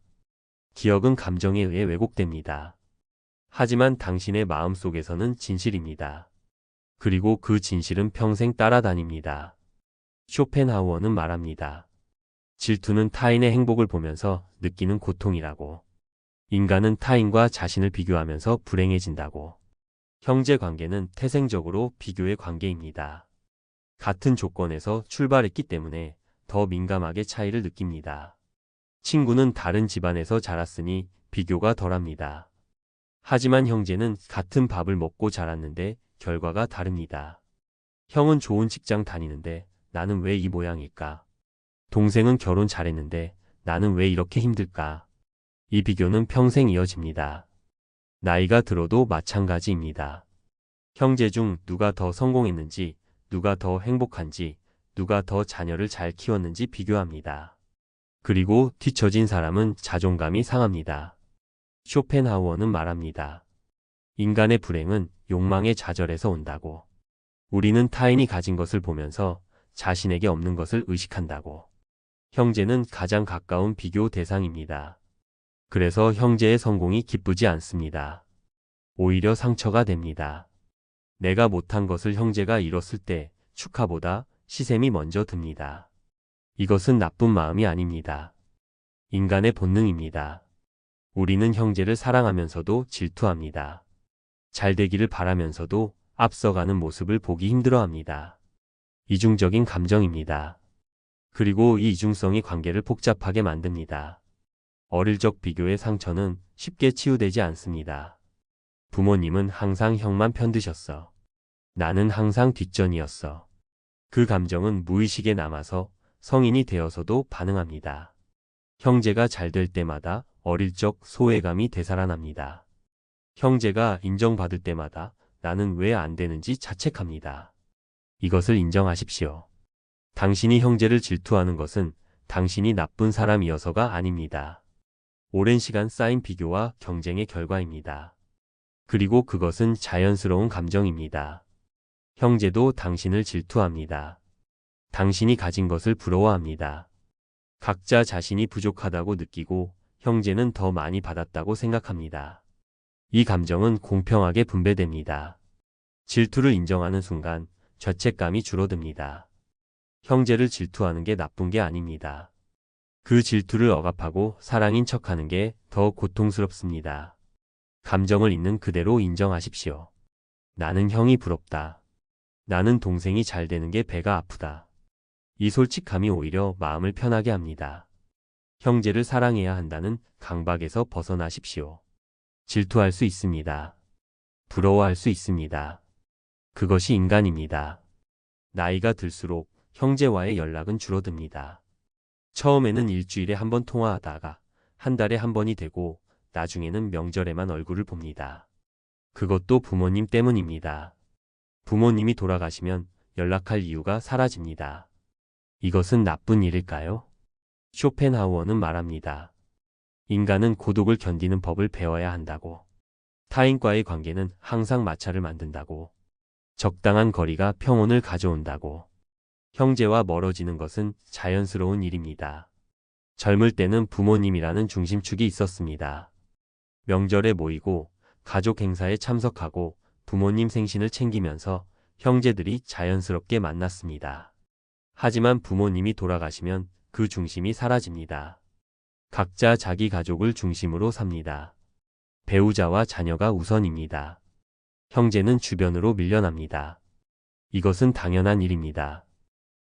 기억은 감정에 의해 왜곡됩니다. 하지만 당신의 마음속에서는 진실입니다. 그리고 그 진실은 평생 따라다닙니다. 쇼펜하우어는 말합니다. 질투는 타인의 행복을 보면서 느끼는 고통이라고. 인간은 타인과 자신을 비교하면서 불행해진다고. 형제 관계는 태생적으로 비교의 관계입니다. 같은 조건에서 출발했기 때문에 더 민감하게 차이를 느낍니다. 친구는 다른 집안에서 자랐으니 비교가 덜합니다. 하지만 형제는 같은 밥을 먹고 자랐는데 결과가 다릅니다. 형은 좋은 직장 다니는데 나는 왜 이 모양일까? 동생은 결혼 잘했는데 나는 왜 이렇게 힘들까? 이 비교는 평생 이어집니다. 나이가 들어도 마찬가지입니다. 형제 중 누가 더 성공했는지, 누가 더 행복한지, 누가 더 자녀를 잘 키웠는지 비교합니다. 그리고 뒤처진 사람은 자존감이 상합니다. 쇼펜하우어는 말합니다. 인간의 불행은 욕망의 좌절에서 온다고. 우리는 타인이 가진 것을 보면서 자신에게 없는 것을 의식한다고. 형제는 가장 가까운 비교 대상입니다. 그래서 형제의 성공이 기쁘지 않습니다. 오히려 상처가 됩니다. 내가 못한 것을 형제가 이뤘을 때 축하보다 시샘이 먼저 듭니다. 이것은 나쁜 마음이 아닙니다. 인간의 본능입니다. 우리는 형제를 사랑하면서도 질투합니다. 잘 되기를 바라면서도 앞서가는 모습을 보기 힘들어합니다. 이중적인 감정입니다. 그리고 이 이중성이 관계를 복잡하게 만듭니다. 어릴 적 비교의 상처는 쉽게 치유되지 않습니다. 부모님은 항상 형만 편드셨어. 나는 항상 뒷전이었어. 그 감정은 무의식에 남아서 성인이 되어서도 반응합니다. 형제가 잘 될 때마다 어릴 적 소외감이 되살아납니다. 형제가 인정받을 때마다 나는 왜 안 되는지 자책합니다. 이것을 인정하십시오. 당신이 형제를 질투하는 것은 당신이 나쁜 사람이어서가 아닙니다. 오랜 시간 쌓인 비교와 경쟁의 결과입니다. 그리고 그것은 자연스러운 감정입니다. 형제도 당신을 질투합니다. 당신이 가진 것을 부러워합니다. 각자 자신이 부족하다고 느끼고 형제는 더 많이 받았다고 생각합니다. 이 감정은 공평하게 분배됩니다. 질투를 인정하는 순간 죄책감이 줄어듭니다. 형제를 질투하는 게 나쁜 게 아닙니다. 그 질투를 억압하고 사랑인 척하는 게 더 고통스럽습니다. 감정을 있는 그대로 인정하십시오. 나는 형이 부럽다. 나는 동생이 잘 되는 게 배가 아프다. 이 솔직함이 오히려 마음을 편하게 합니다. 형제를 사랑해야 한다는 강박에서 벗어나십시오. 질투할 수 있습니다. 부러워할 수 있습니다. 그것이 인간입니다. 나이가 들수록 형제와의 연락은 줄어듭니다. 처음에는 일주일에 한 번 통화하다가 한 달에 한 번이 되고 나중에는 명절에만 얼굴을 봅니다. 그것도 부모님 때문입니다. 부모님이 돌아가시면 연락할 이유가 사라집니다. 이것은 나쁜 일일까요? 쇼펜하우어는 말합니다. 인간은 고독을 견디는 법을 배워야 한다고. 타인과의 관계는 항상 마찰을 만든다고. 적당한 거리가 평온을 가져온다고. 형제와 멀어지는 것은 자연스러운 일입니다. 젊을 때는 부모님이라는 중심축이 있었습니다. 명절에 모이고 가족 행사에 참석하고 부모님 생신을 챙기면서 형제들이 자연스럽게 만났습니다. 하지만 부모님이 돌아가시면 그 중심이 사라집니다. 각자 자기 가족을 중심으로 삽니다. 배우자와 자녀가 우선입니다. 형제는 주변으로 밀려납니다. 이것은 당연한 일입니다.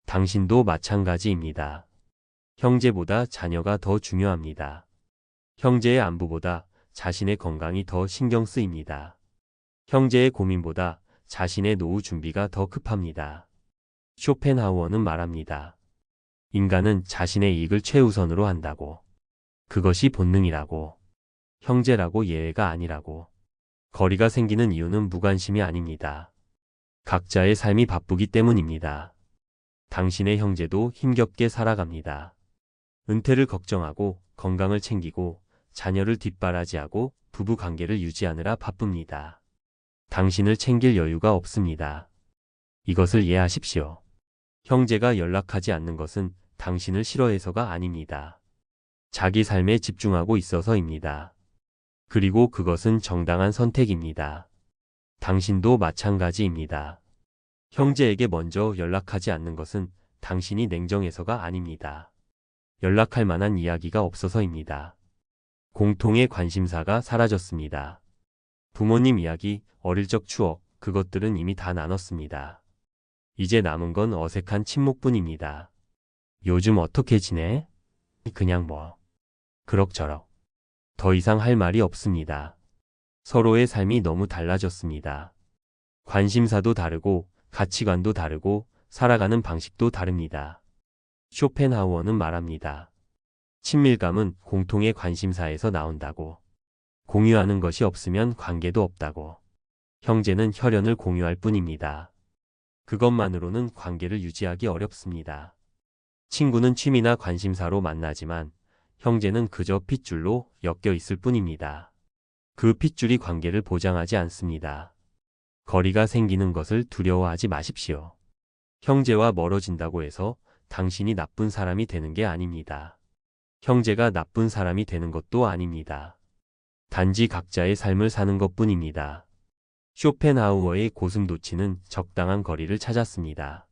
당신도 마찬가지입니다. 형제보다 자녀가 더 중요합니다. 형제의 안부보다 자신의 건강이 더 신경 쓰입니다. 형제의 고민보다 자신의 노후 준비가 더 급합니다. 쇼펜하우어는 말합니다. 인간은 자신의 이익을 최우선으로 한다고. 그것이 본능이라고. 형제라고 예외가 아니라고. 거리가 생기는 이유는 무관심이 아닙니다. 각자의 삶이 바쁘기 때문입니다. 당신의 형제도 힘겹게 살아갑니다. 은퇴를 걱정하고 건강을 챙기고 자녀를 뒷바라지하고 부부 관계를 유지하느라 바쁩니다. 당신을 챙길 여유가 없습니다. 이것을 이해하십시오. 형제가 연락하지 않는 것은 당신을 싫어해서가 아닙니다. 자기 삶에 집중하고 있어서입니다. 그리고 그것은 정당한 선택입니다. 당신도 마찬가지입니다. 형제에게 먼저 연락하지 않는 것은 당신이 냉정해서가 아닙니다. 연락할 만한 이야기가 없어서입니다. 공통의 관심사가 사라졌습니다. 부모님 이야기, 어릴 적 추억, 그것들은 이미 다 나눴습니다. 이제 남은 건 어색한 침묵뿐입니다. 요즘 어떻게 지내? 그냥 뭐. 그럭저럭. 더 이상 할 말이 없습니다. 서로의 삶이 너무 달라졌습니다. 관심사도 다르고, 가치관도 다르고, 살아가는 방식도 다릅니다. 쇼펜하우어는 말합니다. 친밀감은 공통의 관심사에서 나온다고. 공유하는 것이 없으면 관계도 없다고. 형제는 혈연을 공유할 뿐입니다. 그것만으로는 관계를 유지하기 어렵습니다. 친구는 취미나 관심사로 만나지만 형제는 그저 핏줄로 엮여 있을 뿐입니다. 그 핏줄이 관계를 보장하지 않습니다. 거리가 생기는 것을 두려워하지 마십시오. 형제와 멀어진다고 해서 당신이 나쁜 사람이 되는 게 아닙니다. 형제가 나쁜 사람이 되는 것도 아닙니다. 단지 각자의 삶을 사는 것뿐입니다. 쇼펜하우어의 고슴도치는 적당한 거리를 찾았습니다.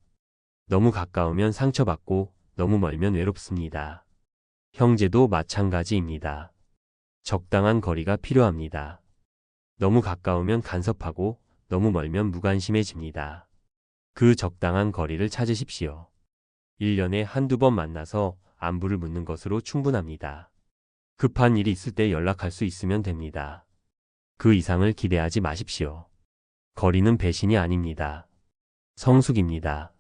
너무 가까우면 상처받고 너무 멀면 외롭습니다. 형제도 마찬가지입니다. 적당한 거리가 필요합니다. 너무 가까우면 간섭하고 너무 멀면 무관심해집니다. 그 적당한 거리를 찾으십시오. 1년에 한두 번 만나서 안부를 묻는 것으로 충분합니다. 급한 일이 있을 때 연락할 수 있으면 됩니다. 그 이상을 기대하지 마십시오. 거리는 배신이 아닙니다. 성숙입니다.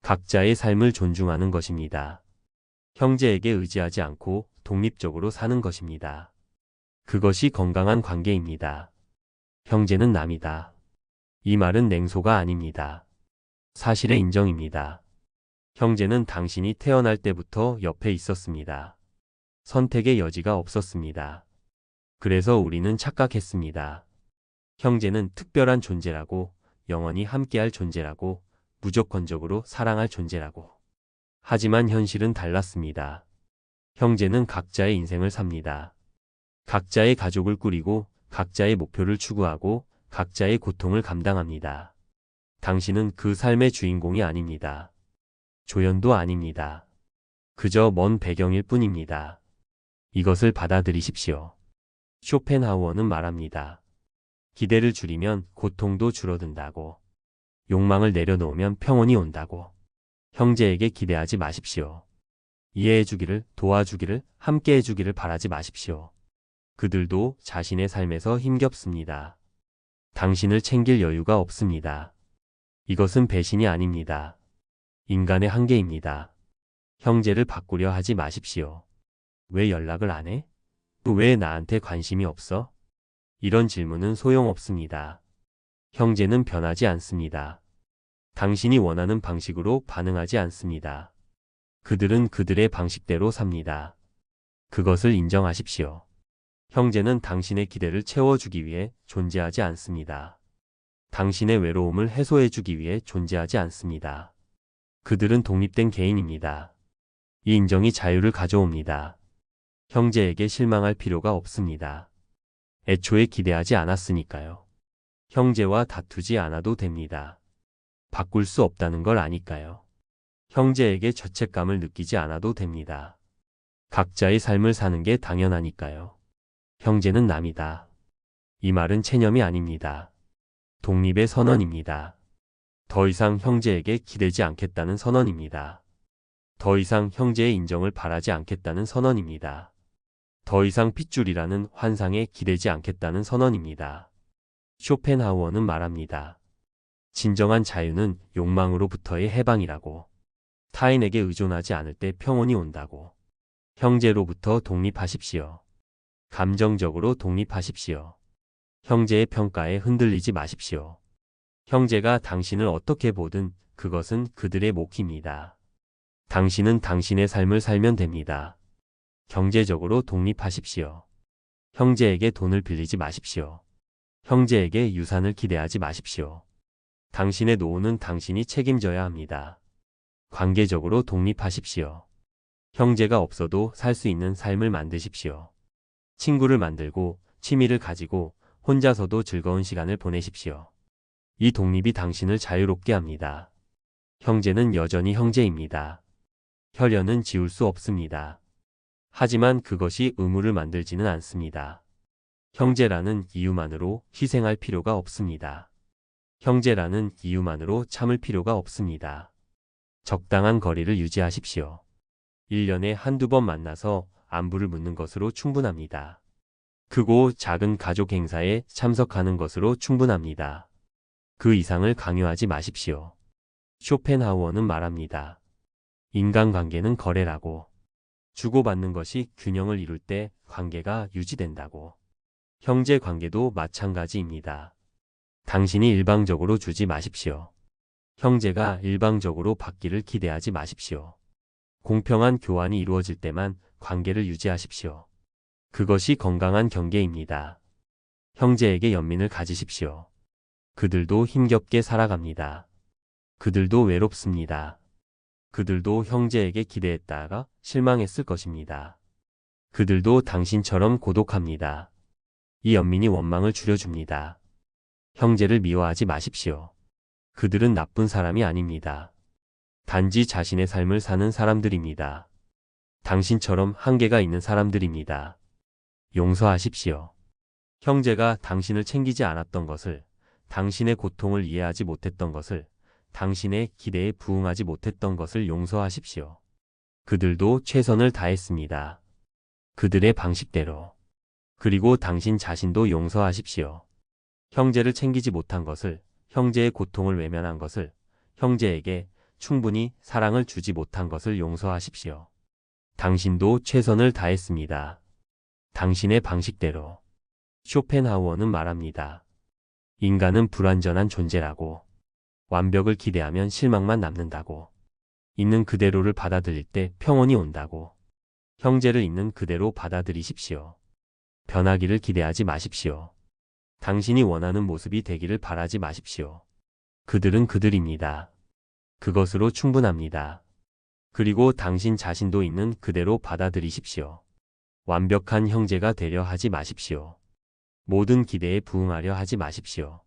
각자의 삶을 존중하는 것입니다. 형제에게 의지하지 않고 독립적으로 사는 것입니다. 그것이 건강한 관계입니다. 형제는 남이다. 이 말은 냉소가 아닙니다. 사실의 인정입니다. 형제는 당신이 태어날 때부터 옆에 있었습니다. 선택의 여지가 없었습니다. 그래서 우리는 착각했습니다. 형제는 특별한 존재라고, 영원히 함께할 존재라고, 무조건적으로 사랑할 존재라고. 하지만 현실은 달랐습니다. 형제는 각자의 인생을 삽니다. 각자의 가족을 꾸리고, 각자의 목표를 추구하고, 각자의 고통을 감당합니다. 당신은 그 삶의 주인공이 아닙니다. 조연도 아닙니다. 그저 먼 배경일 뿐입니다. 이것을 받아들이십시오. 쇼펜하우어는 말합니다. 기대를 줄이면 고통도 줄어든다고. 욕망을 내려놓으면 평온이 온다고. 형제에게 기대하지 마십시오. 이해해주기를, 도와주기를, 함께해주기를 바라지 마십시오. 그들도 자신의 삶에서 힘겹습니다. 당신을 챙길 여유가 없습니다. 이것은 배신이 아닙니다. 인간의 한계입니다. 형제를 바꾸려 하지 마십시오. 왜 연락을 안 해? 왜 나한테 관심이 없어? 이런 질문은 소용없습니다. 형제는 변하지 않습니다. 당신이 원하는 방식으로 반응하지 않습니다. 그들은 그들의 방식대로 삽니다. 그것을 인정하십시오. 형제는 당신의 기대를 채워주기 위해 존재하지 않습니다. 당신의 외로움을 해소해주기 위해 존재하지 않습니다. 그들은 독립된 개인입니다. 이 인정이 자유를 가져옵니다. 형제에게 실망할 필요가 없습니다. 애초에 기대하지 않았으니까요. 형제와 다투지 않아도 됩니다. 바꿀 수 없다는 걸 아니까요. 형제에게 죄책감을 느끼지 않아도 됩니다. 각자의 삶을 사는 게 당연하니까요. 형제는 남이다. 이 말은 체념이 아닙니다. 독립의 선언입니다. 더 이상 형제에게 기대지 않겠다는 선언입니다. 더 이상 형제의 인정을 바라지 않겠다는 선언입니다. 더 이상 핏줄이라는 환상에 기대지 않겠다는 선언입니다. 쇼펜하우어는 말합니다. 진정한 자유는 욕망으로부터의 해방이라고. 타인에게 의존하지 않을 때 평온이 온다고. 형제로부터 독립하십시오. 감정적으로 독립하십시오. 형제의 평가에 흔들리지 마십시오. 형제가 당신을 어떻게 보든 그것은 그들의 몫입니다. 당신은 당신의 삶을 살면 됩니다. 경제적으로 독립하십시오. 형제에게 돈을 빌리지 마십시오. 형제에게 유산을 기대하지 마십시오. 당신의 노후는 당신이 책임져야 합니다. 관계적으로 독립하십시오. 형제가 없어도 살 수 있는 삶을 만드십시오. 친구를 만들고 취미를 가지고 혼자서도 즐거운 시간을 보내십시오. 이 독립이 당신을 자유롭게 합니다. 형제는 여전히 형제입니다. 혈연은 지울 수 없습니다. 하지만 그것이 의무를 만들지는 않습니다. 형제라는 이유만으로 희생할 필요가 없습니다. 형제라는 이유만으로 참을 필요가 없습니다. 적당한 거리를 유지하십시오. 1년에 한두 번 만나서 안부를 묻는 것으로 충분합니다. 크고 작은 가족 행사에 참석하는 것으로 충분합니다. 그 이상을 강요하지 마십시오. 쇼펜하우어는 말합니다. 인간관계는 거래라고. 주고받는 것이 균형을 이룰 때 관계가 유지된다고. 형제 관계도 마찬가지입니다. 당신이 일방적으로 주지 마십시오. 형제가 일방적으로 받기를 기대하지 마십시오. 공평한 교환이 이루어질 때만 관계를 유지하십시오. 그것이 건강한 경계입니다. 형제에게 연민을 가지십시오. 그들도 힘겹게 살아갑니다. 그들도 외롭습니다. 그들도 형제에게 기대했다가 실망했을 것입니다. 그들도 당신처럼 고독합니다. 이 연민이 원망을 줄여줍니다. 형제를 미워하지 마십시오. 그들은 나쁜 사람이 아닙니다. 단지 자신의 삶을 사는 사람들입니다. 당신처럼 한계가 있는 사람들입니다. 용서하십시오. 형제가 당신을 챙기지 않았던 것을, 당신의 고통을 이해하지 못했던 것을, 당신의 기대에 부응하지 못했던 것을 용서하십시오. 그들도 최선을 다했습니다. 그들의 방식대로. 그리고 당신 자신도 용서하십시오. 형제를 챙기지 못한 것을, 형제의 고통을 외면한 것을, 형제에게 충분히 사랑을 주지 못한 것을 용서하십시오. 당신도 최선을 다했습니다. 당신의 방식대로. 쇼펜하우어는 말합니다. 인간은 불완전한 존재라고. 완벽을 기대하면 실망만 남는다고. 있는 그대로를 받아들일 때 평온이 온다고. 형제를 있는 그대로 받아들이십시오. 변하기를 기대하지 마십시오. 당신이 원하는 모습이 되기를 바라지 마십시오. 그들은 그들입니다. 그것으로 충분합니다. 그리고 당신 자신도 있는 그대로 받아들이십시오. 완벽한 형제가 되려 하지 마십시오. 모든 기대에 부응하려 하지 마십시오.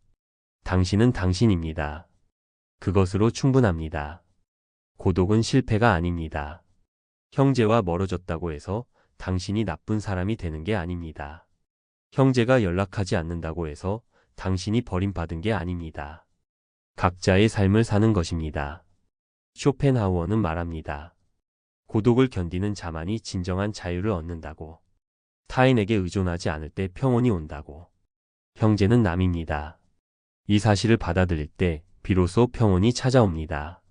당신은 당신입니다. 그것으로 충분합니다. 고독은 실패가 아닙니다. 형제와 멀어졌다고 해서 당신이 나쁜 사람이 되는 게 아닙니다. 형제가 연락하지 않는다고 해서 당신이 버림받은 게 아닙니다. 각자의 삶을 사는 것입니다. 쇼펜하우어는 말합니다. 고독을 견디는 자만이 진정한 자유를 얻는다고. 타인에게 의존하지 않을 때 평온이 온다고. 형제는 남입니다. 이 사실을 받아들일 때 비로소 평온이 찾아옵니다.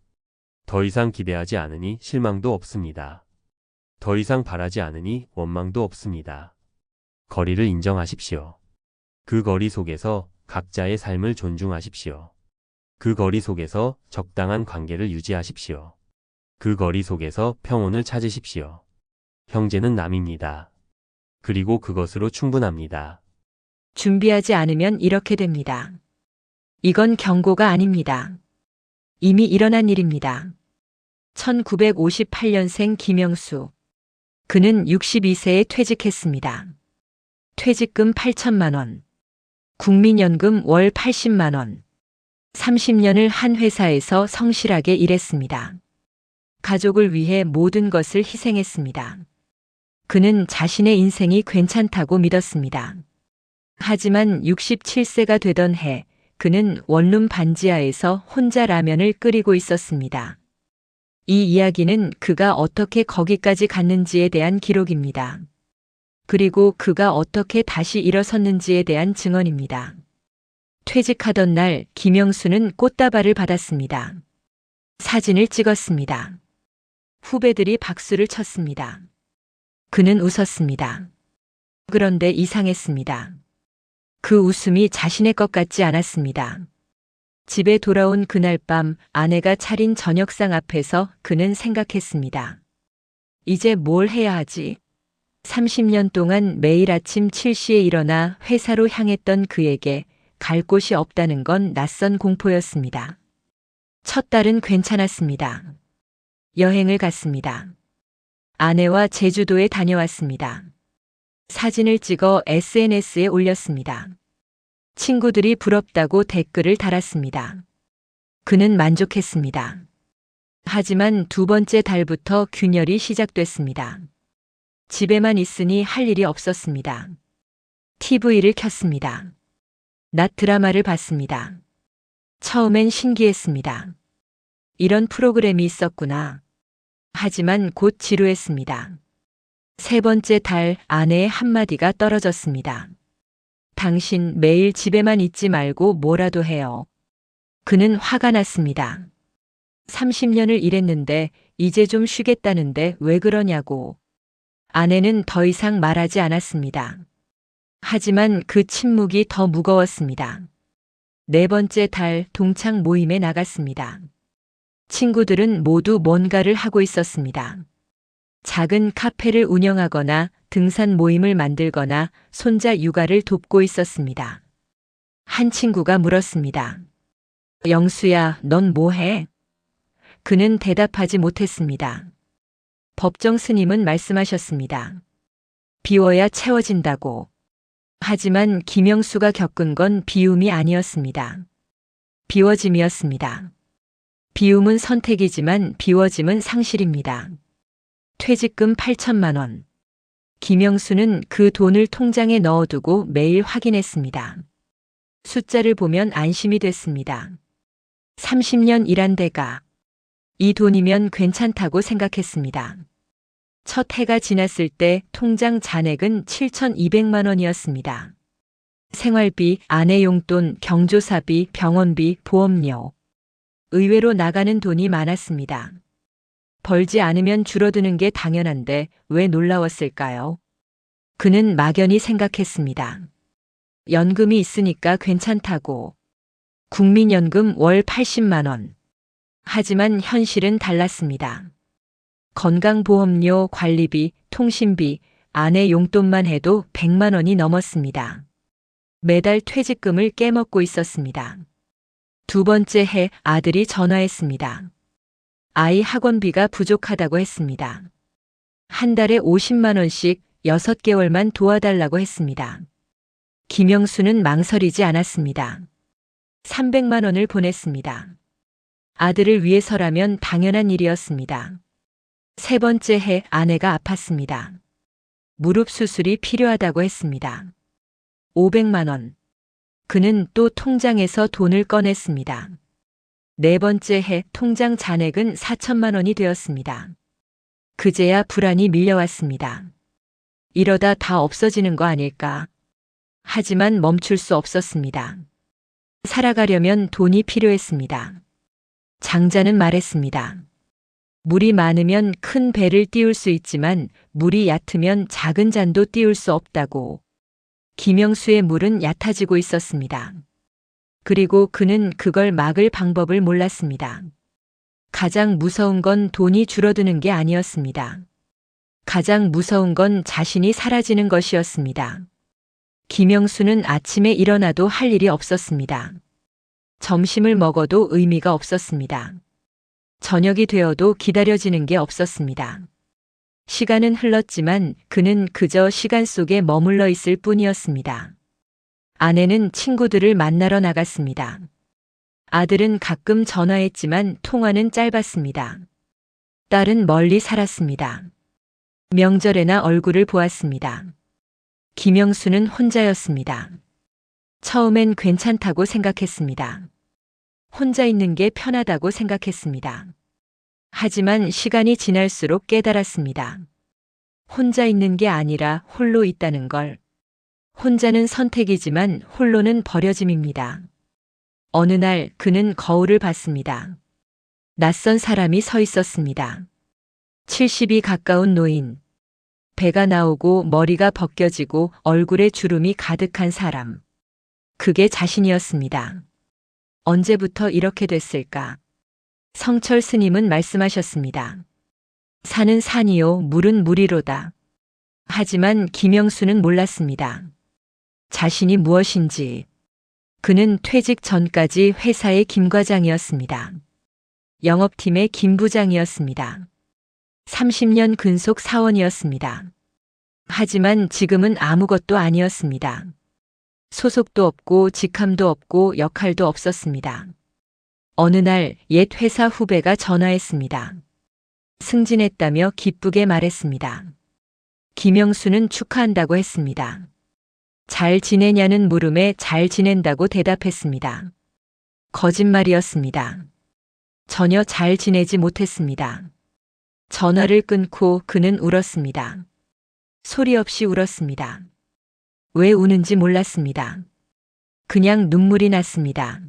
더 이상 기대하지 않으니 실망도 없습니다. 더 이상 바라지 않으니 원망도 없습니다. 거리를 인정하십시오. 그 거리 속에서 각자의 삶을 존중하십시오. 그 거리 속에서 적당한 관계를 유지하십시오. 그 거리 속에서 평온을 찾으십시오. 형제는 남입니다. 그리고 그것으로 충분합니다. 준비하지 않으면 이렇게 됩니다. 이건 경고가 아닙니다. 이미 일어난 일입니다. 1958년생 김영수. 그는 62세에 퇴직했습니다. 퇴직금 8천만 원. 국민연금 월 80만 원. 30년을 한 회사에서 성실하게 일했습니다. 가족을 위해 모든 것을 희생했습니다. 그는 자신의 인생이 괜찮다고 믿었습니다. 하지만 67세가 되던 해, 그는 원룸 반지하에서 혼자 라면을 끓이고 있었습니다. 이 이야기는 그가 어떻게 거기까지 갔는지에 대한 기록입니다. 그리고 그가 어떻게 다시 일어섰는지에 대한 증언입니다. 퇴직하던 날 김영수는 꽃다발을 받았습니다. 사진을 찍었습니다. 후배들이 박수를 쳤습니다. 그는 웃었습니다. 그런데 이상했습니다. 그 웃음이 자신의 것 같지 않았습니다. 집에 돌아온 그날 밤 아내가 차린 저녁상 앞에서 그는 생각했습니다. 이제 뭘 해야 하지? 30년 동안 매일 아침 7시에 일어나 회사로 향했던 그에게 갈 곳이 없다는 건 낯선 공포였습니다. 첫 달은 괜찮았습니다. 여행을 갔습니다. 아내와 제주도에 다녀왔습니다. 사진을 찍어 SNS에 올렸습니다. 친구들이 부럽다고 댓글을 달았습니다. 그는 만족했습니다. 하지만 두 번째 달부터 균열이 시작됐습니다. 집에만 있으니 할 일이 없었습니다. TV를 켰습니다. 낮 드라마를 봤습니다. 처음엔 신기했습니다. 이런 프로그램이 있었구나. 하지만 곧 지루했습니다. 세 번째 달 아내의 한마디가 떨어졌습니다. 당신 매일 집에만 있지 말고 뭐라도 해요. 그는 화가 났습니다. 30년을 일했는데 이제 좀 쉬겠다는데 왜 그러냐고. 아내는 더 이상 말하지 않았습니다. 하지만 그 침묵이 더 무거웠습니다. 네 번째 달 동창 모임에 나갔습니다. 친구들은 모두 뭔가를 하고 있었습니다. 작은 카페를 운영하거나 등산 모임을 만들거나 손자 육아를 돕고 있었습니다. 한 친구가 물었습니다. 영수야, 넌 뭐 해? 그는 대답하지 못했습니다. 법정 스님은 말씀하셨습니다. 비워야 채워진다고. 하지만 김영수가 겪은 건 비움이 아니었습니다. 비워짐이었습니다. 비움은 선택이지만 비워짐은 상실입니다. 퇴직금 8천만 원. 김영수는 그 돈을 통장에 넣어두고 매일 확인했습니다. 숫자를 보면 안심이 됐습니다. 30년 일한 대가 이 돈이면 괜찮다고 생각했습니다. 첫 해가 지났을 때 통장 잔액은 7,200만 원이었습니다. 생활비, 아내 용돈, 경조사비, 병원비, 보험료. 의외로 나가는 돈이 많았습니다. 벌지 않으면 줄어드는 게 당연한데 왜 놀라웠을까요? 그는 막연히 생각했습니다. 연금이 있으니까 괜찮다고. 국민연금 월 80만 원. 하지만 현실은 달랐습니다. 건강보험료, 관리비, 통신비, 아내 용돈만 해도 100만 원이 넘었습니다. 매달 퇴직금을 깨먹고 있었습니다. 두 번째 해 아들이 전화했습니다. 아이 학원비가 부족하다고 했습니다. 한 달에 50만 원씩 6개월만 도와달라고 했습니다. 김영수는 망설이지 않았습니다. 300만 원을 보냈습니다. 아들을 위해서라면 당연한 일이었습니다. 세 번째 해 아내가 아팠습니다. 무릎 수술이 필요하다고 했습니다. 500만 원. 그는 또 통장에서 돈을 꺼냈습니다. 네 번째 해 통장 잔액은 4천만 원이 되었습니다. 그제야 불안이 밀려왔습니다. 이러다 다 없어지는 거 아닐까? 하지만 멈출 수 없었습니다. 살아가려면 돈이 필요했습니다. 장자는 말했습니다. 물이 많으면 큰 배를 띄울 수 있지만 물이 얕으면 작은 잔도 띄울 수 없다고. 김영수의 물은 얕아지고 있었습니다. 그리고 그는 그걸 막을 방법을 몰랐습니다. 가장 무서운 건 돈이 줄어드는 게 아니었습니다. 가장 무서운 건 자신이 사라지는 것이었습니다. 김영수는 아침에 일어나도 할 일이 없었습니다. 점심을 먹어도 의미가 없었습니다. 저녁이 되어도 기다려지는 게 없었습니다. 시간은 흘렀지만 그는 그저 시간 속에 머물러 있을 뿐이었습니다. 아내는 친구들을 만나러 나갔습니다. 아들은 가끔 전화했지만 통화는 짧았습니다. 딸은 멀리 살았습니다. 명절에나 얼굴을 보았습니다. 김영수는 혼자였습니다. 처음엔 괜찮다고 생각했습니다. 혼자 있는 게 편하다고 생각했습니다. 하지만 시간이 지날수록 깨달았습니다. 혼자 있는 게 아니라 홀로 있다는 걸. 혼자는 선택이지만 홀로는 버려짐입니다. 어느 날 그는 거울을 봤습니다. 낯선 사람이 서 있었습니다. 70이 가까운 노인. 배가 나오고 머리가 벗겨지고 얼굴에 주름이 가득한 사람. 그게 자신이었습니다. 언제부터 이렇게 됐을까? 성철 스님은 말씀하셨습니다. 산은 산이요, 물은 물이로다. 하지만 김영수는 몰랐습니다. 자신이 무엇인지. 그는 퇴직 전까지 회사의 김 과장이었습니다. 영업팀의 김 부장이었습니다. 30년 근속 사원이었습니다. 하지만 지금은 아무것도 아니었습니다. 소속도 없고 직함도 없고 역할도 없었습니다. 어느 날 옛 회사 후배가 전화했습니다. 승진했다며 기쁘게 말했습니다. 김영수는 축하한다고 했습니다. 잘 지내냐는 물음에 잘 지낸다고 대답했습니다. 거짓말이었습니다. 전혀 잘 지내지 못했습니다. 전화를 끊고 그는 울었습니다. 소리 없이 울었습니다. 왜 우는지 몰랐습니다. 그냥 눈물이 났습니다.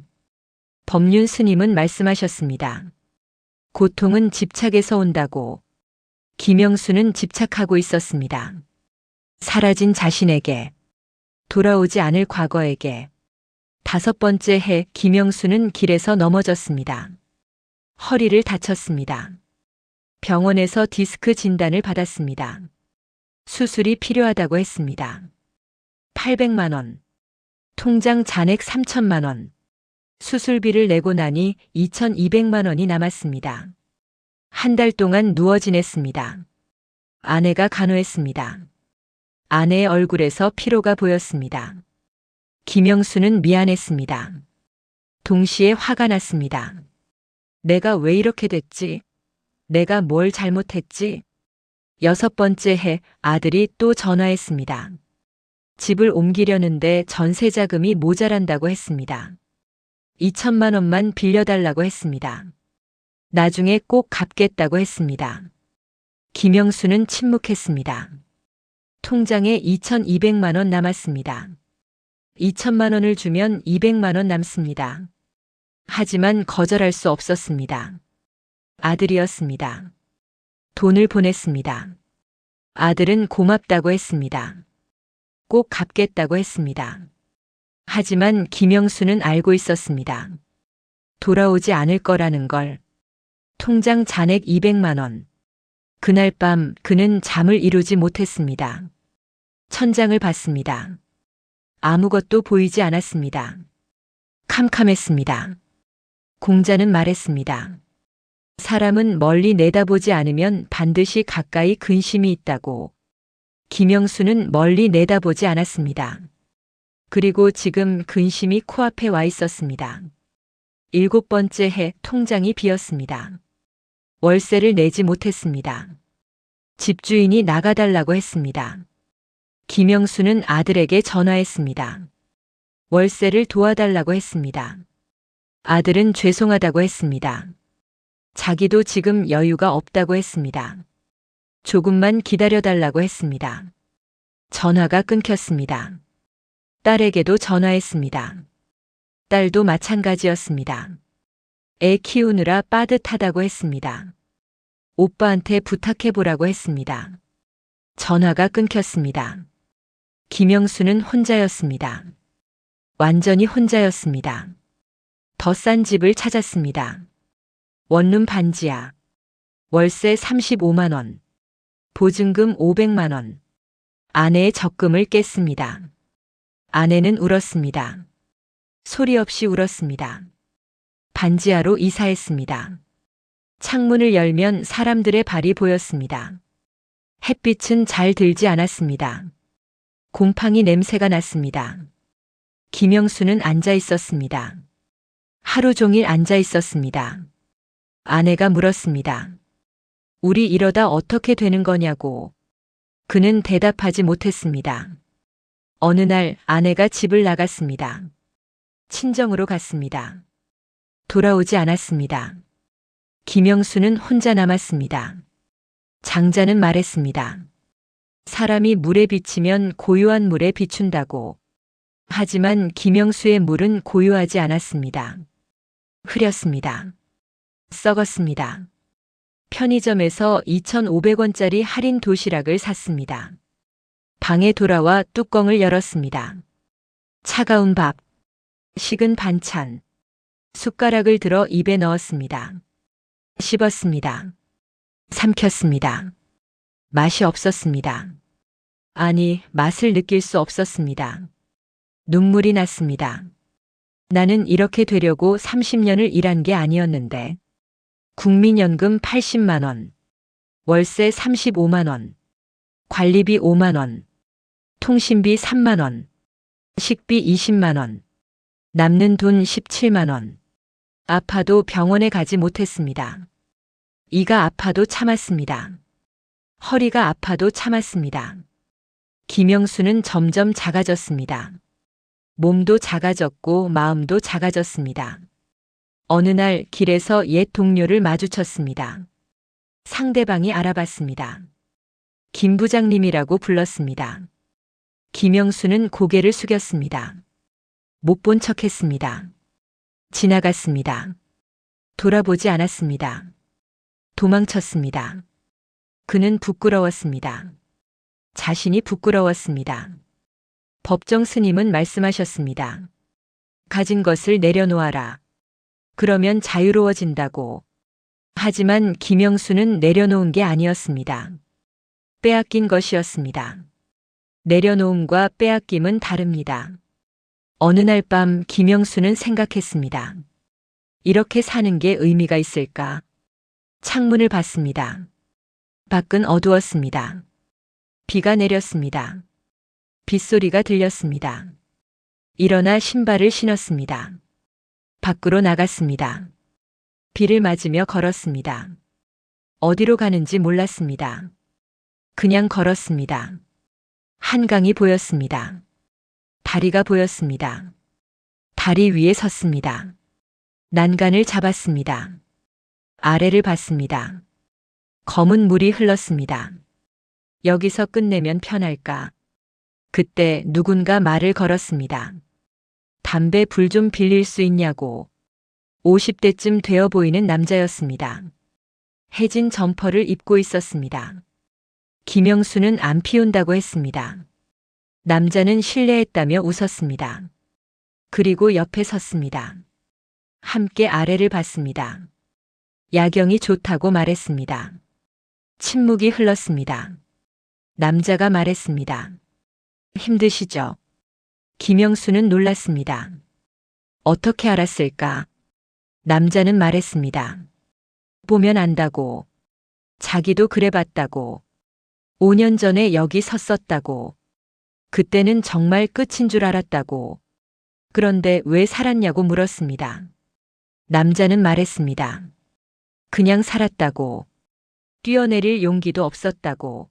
법륜 스님은 말씀하셨습니다. 고통은 집착에서 온다고. 김영수는 집착하고 있었습니다. 사라진 자신에게, 돌아오지 않을 과거에게. 5번째 해 김영수는 길에서 넘어졌습니다. 허리를 다쳤습니다. 병원에서 디스크 진단을 받았습니다. 수술이 필요하다고 했습니다. 800만 원. 통장 잔액 3천만 원. 수술비를 내고 나니 2,200만 원이 남았습니다. 한 달 동안 누워 지냈습니다. 아내가 간호했습니다. 아내의 얼굴에서 피로가 보였습니다. 김영수는 미안했습니다. 동시에 화가 났습니다. 내가 왜 이렇게 됐지? 내가 뭘 잘못했지? 6번째 해 아들이 또 전화했습니다. 집을 옮기려는데 전세 자금이 모자란다고 했습니다. 2천만 원만 빌려달라고 했습니다. 나중에 꼭 갚겠다고 했습니다. 김영수는 침묵했습니다. 통장에 2,200만 원 남았습니다. 2천만 원을 주면 200만 원 남습니다. 하지만 거절할 수 없었습니다. 아들이었습니다. 돈을 보냈습니다. 아들은 고맙다고 했습니다. 꼭 갚겠다고 했습니다. 하지만 김영수는 알고 있었습니다. 돌아오지 않을 거라는 걸. 통장 잔액 200만 원. 그날 밤 그는 잠을 이루지 못했습니다. 천장을 봤습니다. 아무것도 보이지 않았습니다. 캄캄했습니다. 공자는 말했습니다. 사람은 멀리 내다보지 않으면 반드시 가까이 근심이 있다고. 김영수는 멀리 내다보지 않았습니다. 그리고 지금 근심이 코앞에 와 있었습니다. 7번째 해 통장이 비었습니다. 월세를 내지 못했습니다. 집주인이 나가달라고 했습니다. 김영수는 아들에게 전화했습니다. 월세를 도와달라고 했습니다. 아들은 죄송하다고 했습니다. 자기도 지금 여유가 없다고 했습니다. 조금만 기다려달라고 했습니다. 전화가 끊겼습니다. 딸에게도 전화했습니다. 딸도 마찬가지였습니다. 애 키우느라 빠듯하다고 했습니다. 오빠한테 부탁해보라고 했습니다. 전화가 끊겼습니다. 김영수는 혼자였습니다. 완전히 혼자였습니다. 더 싼 집을 찾았습니다. 원룸 반지하. 월세 35만 원. 보증금 500만 원. 아내의 적금을 깼습니다. 아내는 울었습니다. 소리 없이 울었습니다. 반지하로 이사했습니다. 창문을 열면 사람들의 발이 보였습니다. 햇빛은 잘 들지 않았습니다. 곰팡이 냄새가 났습니다. 김영수는 앉아 있었습니다. 하루 종일 앉아 있었습니다. 아내가 물었습니다. 우리 이러다 어떻게 되는 거냐고. 그는 대답하지 못했습니다. 어느 날 아내가 집을 나갔습니다. 친정으로 갔습니다. 돌아오지 않았습니다. 김영수는 혼자 남았습니다. 장자는 말했습니다. 사람이 물에 비치면 고요한 물에 비춘다고. 하지만 김영수의 물은 고요하지 않았습니다. 흐렸습니다. 썩었습니다. 편의점에서 2,500원짜리 할인 도시락을 샀습니다. 방에 돌아와 뚜껑을 열었습니다. 차가운 밥, 식은 반찬, 숟가락을 들어 입에 넣었습니다. 씹었습니다. 삼켰습니다. 맛이 없었습니다. 아니, 맛을 느낄 수 없었습니다. 눈물이 났습니다. 나는 이렇게 되려고 30년을 일한 게 아니었는데. 국민연금 80만 원, 월세 35만 원, 관리비 5만 원, 통신비 3만 원, 식비 20만 원, 남는 돈 17만 원. 아파도 병원에 가지 못했습니다. 이가 아파도 참았습니다. 허리가 아파도 참았습니다. 김영수는 점점 작아졌습니다. 몸도 작아졌고 마음도 작아졌습니다. 어느 날 길에서 옛 동료를 마주쳤습니다. 상대방이 알아봤습니다. 김 부장님이라고 불렀습니다. 김영수는 고개를 숙였습니다. 못 본 척했습니다. 지나갔습니다. 돌아보지 않았습니다. 도망쳤습니다. 그는 부끄러웠습니다. 자신이 부끄러웠습니다. 법정 스님은 말씀하셨습니다. 가진 것을 내려놓아라. 그러면 자유로워진다고. 하지만 김영수는 내려놓은 게 아니었습니다. 빼앗긴 것이었습니다. 내려놓음과 빼앗김은 다릅니다. 어느 날 밤 김영수는 생각했습니다. 이렇게 사는 게 의미가 있을까? 창문을 봤습니다. 밖은 어두웠습니다. 비가 내렸습니다. 빗소리가 들렸습니다. 일어나 신발을 신었습니다. 밖으로 나갔습니다. 비를 맞으며 걸었습니다. 어디로 가는지 몰랐습니다. 그냥 걸었습니다. 한강이 보였습니다. 다리가 보였습니다. 다리 위에 섰습니다. 난간을 잡았습니다. 아래를 봤습니다. 검은 물이 흘렀습니다. 여기서 끝내면 편할까? 그때 누군가 말을 걸었습니다. 담배 불 좀 빌릴 수 있냐고. 50대쯤 되어 보이는 남자였습니다. 해진 점퍼를 입고 있었습니다. 김영수는 안 피운다고 했습니다. 남자는 실례했다며 웃었습니다. 그리고 옆에 섰습니다. 함께 아래를 봤습니다. 야경이 좋다고 말했습니다. 침묵이 흘렀습니다. 남자가 말했습니다. 힘드시죠? 김영수는 놀랐습니다. 어떻게 알았을까? 남자는 말했습니다. 보면 안다고. 자기도 그래 봤다고. 5년 전에 여기 섰었다고. 그때는 정말 끝인 줄 알았다고. 그런데 왜 살았냐고 물었습니다. 남자는 말했습니다. 그냥 살았다고. 뛰어내릴 용기도 없었다고.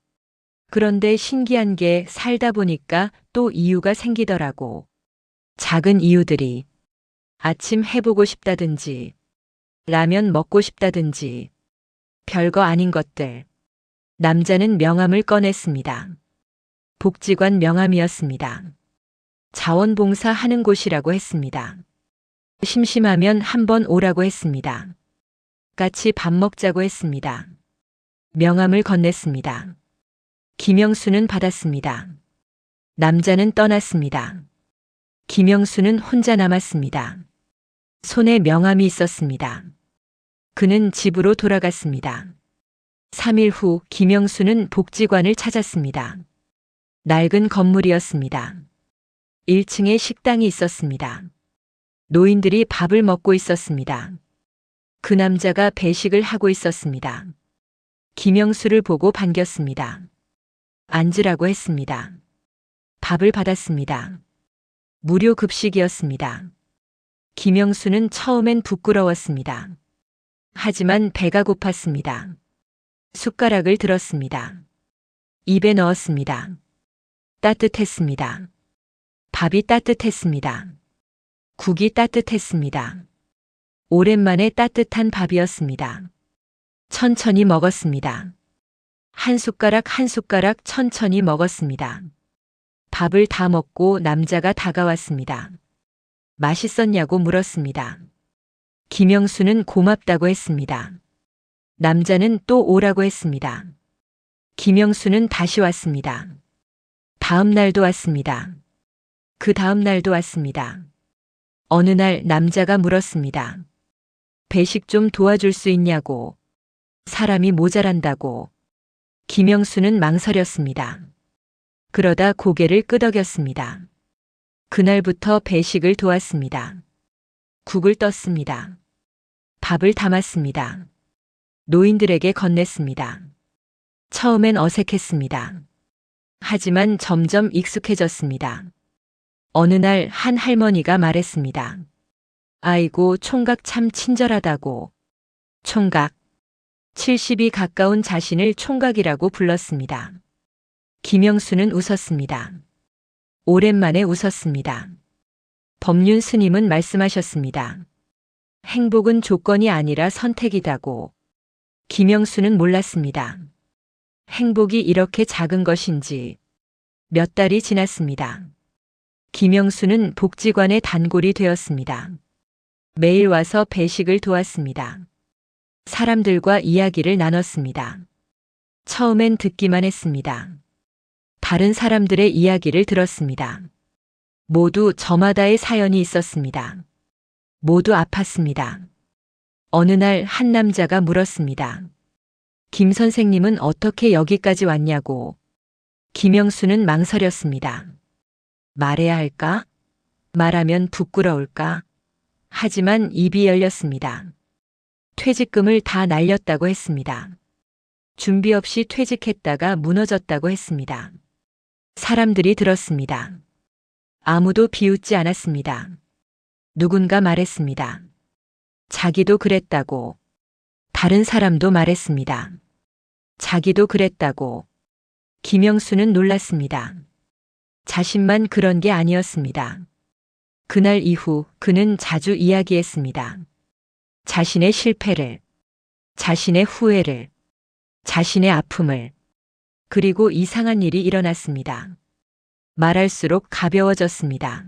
그런데 신기한 게 살다 보니까 또 이유가 생기더라고. 작은 이유들이. 아침 해보고 싶다든지, 라면 먹고 싶다든지, 별거 아닌 것들. 남자는 명함을 꺼냈습니다. 복지관 명함이었습니다. 자원봉사 하는 곳이라고 했습니다. 심심하면 한번 오라고 했습니다. 같이 밥 먹자고 했습니다. 명함을 건넸습니다. 김영수는 받았습니다. 남자는 떠났습니다. 김영수는 혼자 남았습니다. 손에 명함이 있었습니다. 그는 집으로 돌아갔습니다. 3일 후 김영수는 복지관을 찾았습니다. 낡은 건물이었습니다. 1층에 식당이 있었습니다. 노인들이 밥을 먹고 있었습니다. 그 남자가 배식을 하고 있었습니다. 김영수를 보고 반겼습니다. 앉으라고 했습니다. 밥을 받았습니다. 무료 급식이었습니다. 김영수는 처음엔 부끄러웠습니다. 하지만 배가 고팠습니다. 숟가락을 들었습니다. 입에 넣었습니다. 따뜻했습니다. 밥이 따뜻했습니다. 국이 따뜻했습니다. 오랜만에 따뜻한 밥이었습니다. 천천히 먹었습니다. 한 숟가락 한 숟가락 천천히 먹었습니다. 밥을 다 먹고 남자가 다가왔습니다. 맛있었냐고 물었습니다. 김영수는 고맙다고 했습니다. 남자는 또 오라고 했습니다. 김영수는 다시 왔습니다. 다음 날도 왔습니다. 그 다음 날도 왔습니다. 어느 날 남자가 물었습니다. 배식 좀 도와줄 수 있냐고. 사람이 모자란다고. 김영수는 망설였습니다. 그러다 고개를 끄덕였습니다. 그날부터 배식을 도왔습니다. 국을 떴습니다. 밥을 담았습니다. 노인들에게 건넸습니다. 처음엔 어색했습니다. 하지만 점점 익숙해졌습니다. 어느 날 한 할머니가 말했습니다. 아이고, 총각 참 친절하다고. 총각. 70이 가까운 자신을 총각이라고 불렀습니다. 김영수는 웃었습니다. 오랜만에 웃었습니다. 법륜 스님은 말씀하셨습니다. 행복은 조건이 아니라 선택이다고. 김영수는 몰랐습니다. 행복이 이렇게 작은 것인지. 몇 달이 지났습니다. 김영수는 복지관의 단골이 되었습니다. 매일 와서 배식을 도왔습니다. 사람들과 이야기를 나눴습니다. 처음엔 듣기만 했습니다. 다른 사람들의 이야기를 들었습니다. 모두 저마다의 사연이 있었습니다. 모두 아팠습니다. 어느 날 한 남자가 물었습니다. 김 선생님은 어떻게 여기까지 왔냐고. 김영수는 망설였습니다. 말해야 할까? 말하면 부끄러울까? 하지만 입이 열렸습니다. 퇴직금을 다 날렸다고 했습니다. 준비 없이 퇴직했다가 무너졌다고 했습니다. 사람들이 들었습니다. 아무도 비웃지 않았습니다. 누군가 말했습니다. 자기도 그랬다고. 다른 사람도 말했습니다. 자기도 그랬다고. 김영수는 놀랐습니다. 자신만 그런 게 아니었습니다. 그날 이후 그는 자주 이야기했습니다. 자신의 실패를, 자신의 후회를, 자신의 아픔을, 그리고 이상한 일이 일어났습니다. 말할수록 가벼워졌습니다.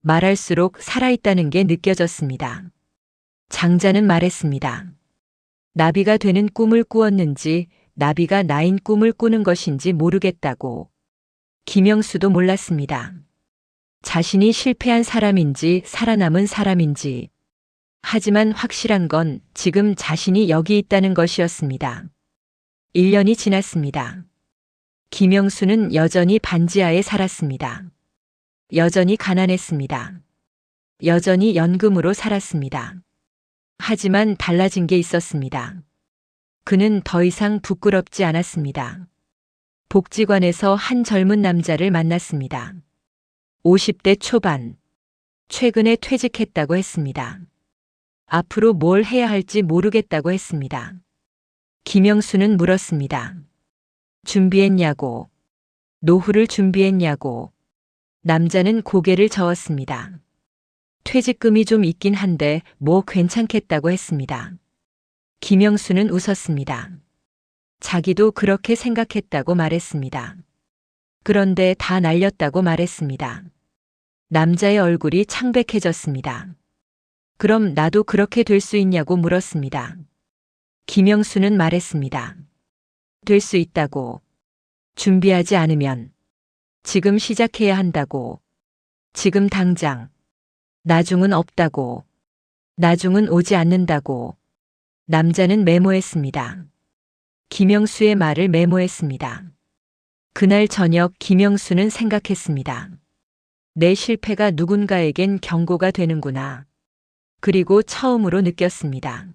말할수록 살아있다는 게 느껴졌습니다. 장자는 말했습니다. 나비가 되는 꿈을 꾸었는지 나비가 나인 꿈을 꾸는 것인지 모르겠다고. 김영수도 몰랐습니다. 자신이 실패한 사람인지 살아남은 사람인지. 하지만 확실한 건 지금 자신이 여기 있다는 것이었습니다. 1년이 지났습니다. 김영수는 여전히 반지하에 살았습니다. 여전히 가난했습니다. 여전히 연금으로 살았습니다. 하지만 달라진 게 있었습니다. 그는 더 이상 부끄럽지 않았습니다. 복지관에서 한 젊은 남자를 만났습니다. 50대 초반. 최근에 퇴직했다고 했습니다. 앞으로 뭘 해야 할지 모르겠다고 했습니다. 김영수는 물었습니다. 준비했냐고. 노후를 준비했냐고. 남자는 고개를 저었습니다. 퇴직금이 좀 있긴 한데 뭐 괜찮겠다고 했습니다. 김영수는 웃었습니다. 자기도 그렇게 생각했다고 말했습니다. 그런데 다 날렸다고 말했습니다. 남자의 얼굴이 창백해졌습니다. 그럼 나도 그렇게 될 수 있냐고 물었습니다. 김영수는 말했습니다. 될 수 있다고. 준비하지 않으면. 지금 시작해야 한다고. 지금 당장. 나중은 없다고. 나중은 오지 않는다고. 남자는 메모했습니다. 김영수의 말을 메모했습니다. 그날 저녁 김영수는 생각했습니다. 내 실패가 누군가에겐 경고가 되는구나. 그리고 처음으로 느꼈습니다.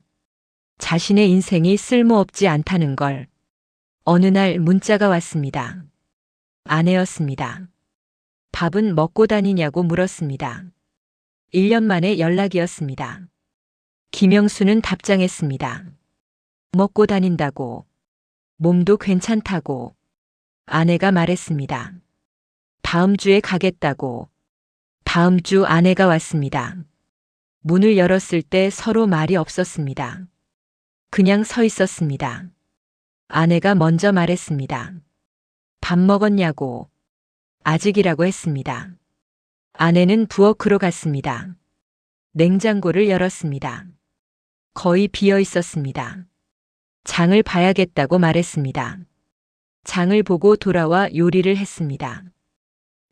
자신의 인생이 쓸모없지 않다는 걸. 어느 날 문자가 왔습니다. 아내였습니다. 밥은 먹고 다니냐고 물었습니다. 1년 만에 연락이었습니다. 김영수는 답장했습니다. 먹고 다닌다고. 몸도 괜찮다고. 아내가 말했습니다. 다음 주에 가겠다고. 다음 주 아내가 왔습니다. 문을 열었을 때 서로 말이 없었습니다. 그냥 서 있었습니다. 아내가 먼저 말했습니다. 밥 먹었냐고. 아직이라고 했습니다. 아내는 부엌으로 갔습니다. 냉장고를 열었습니다. 거의 비어 있었습니다. 장을 봐야겠다고 말했습니다. 장을 보고 돌아와 요리를 했습니다.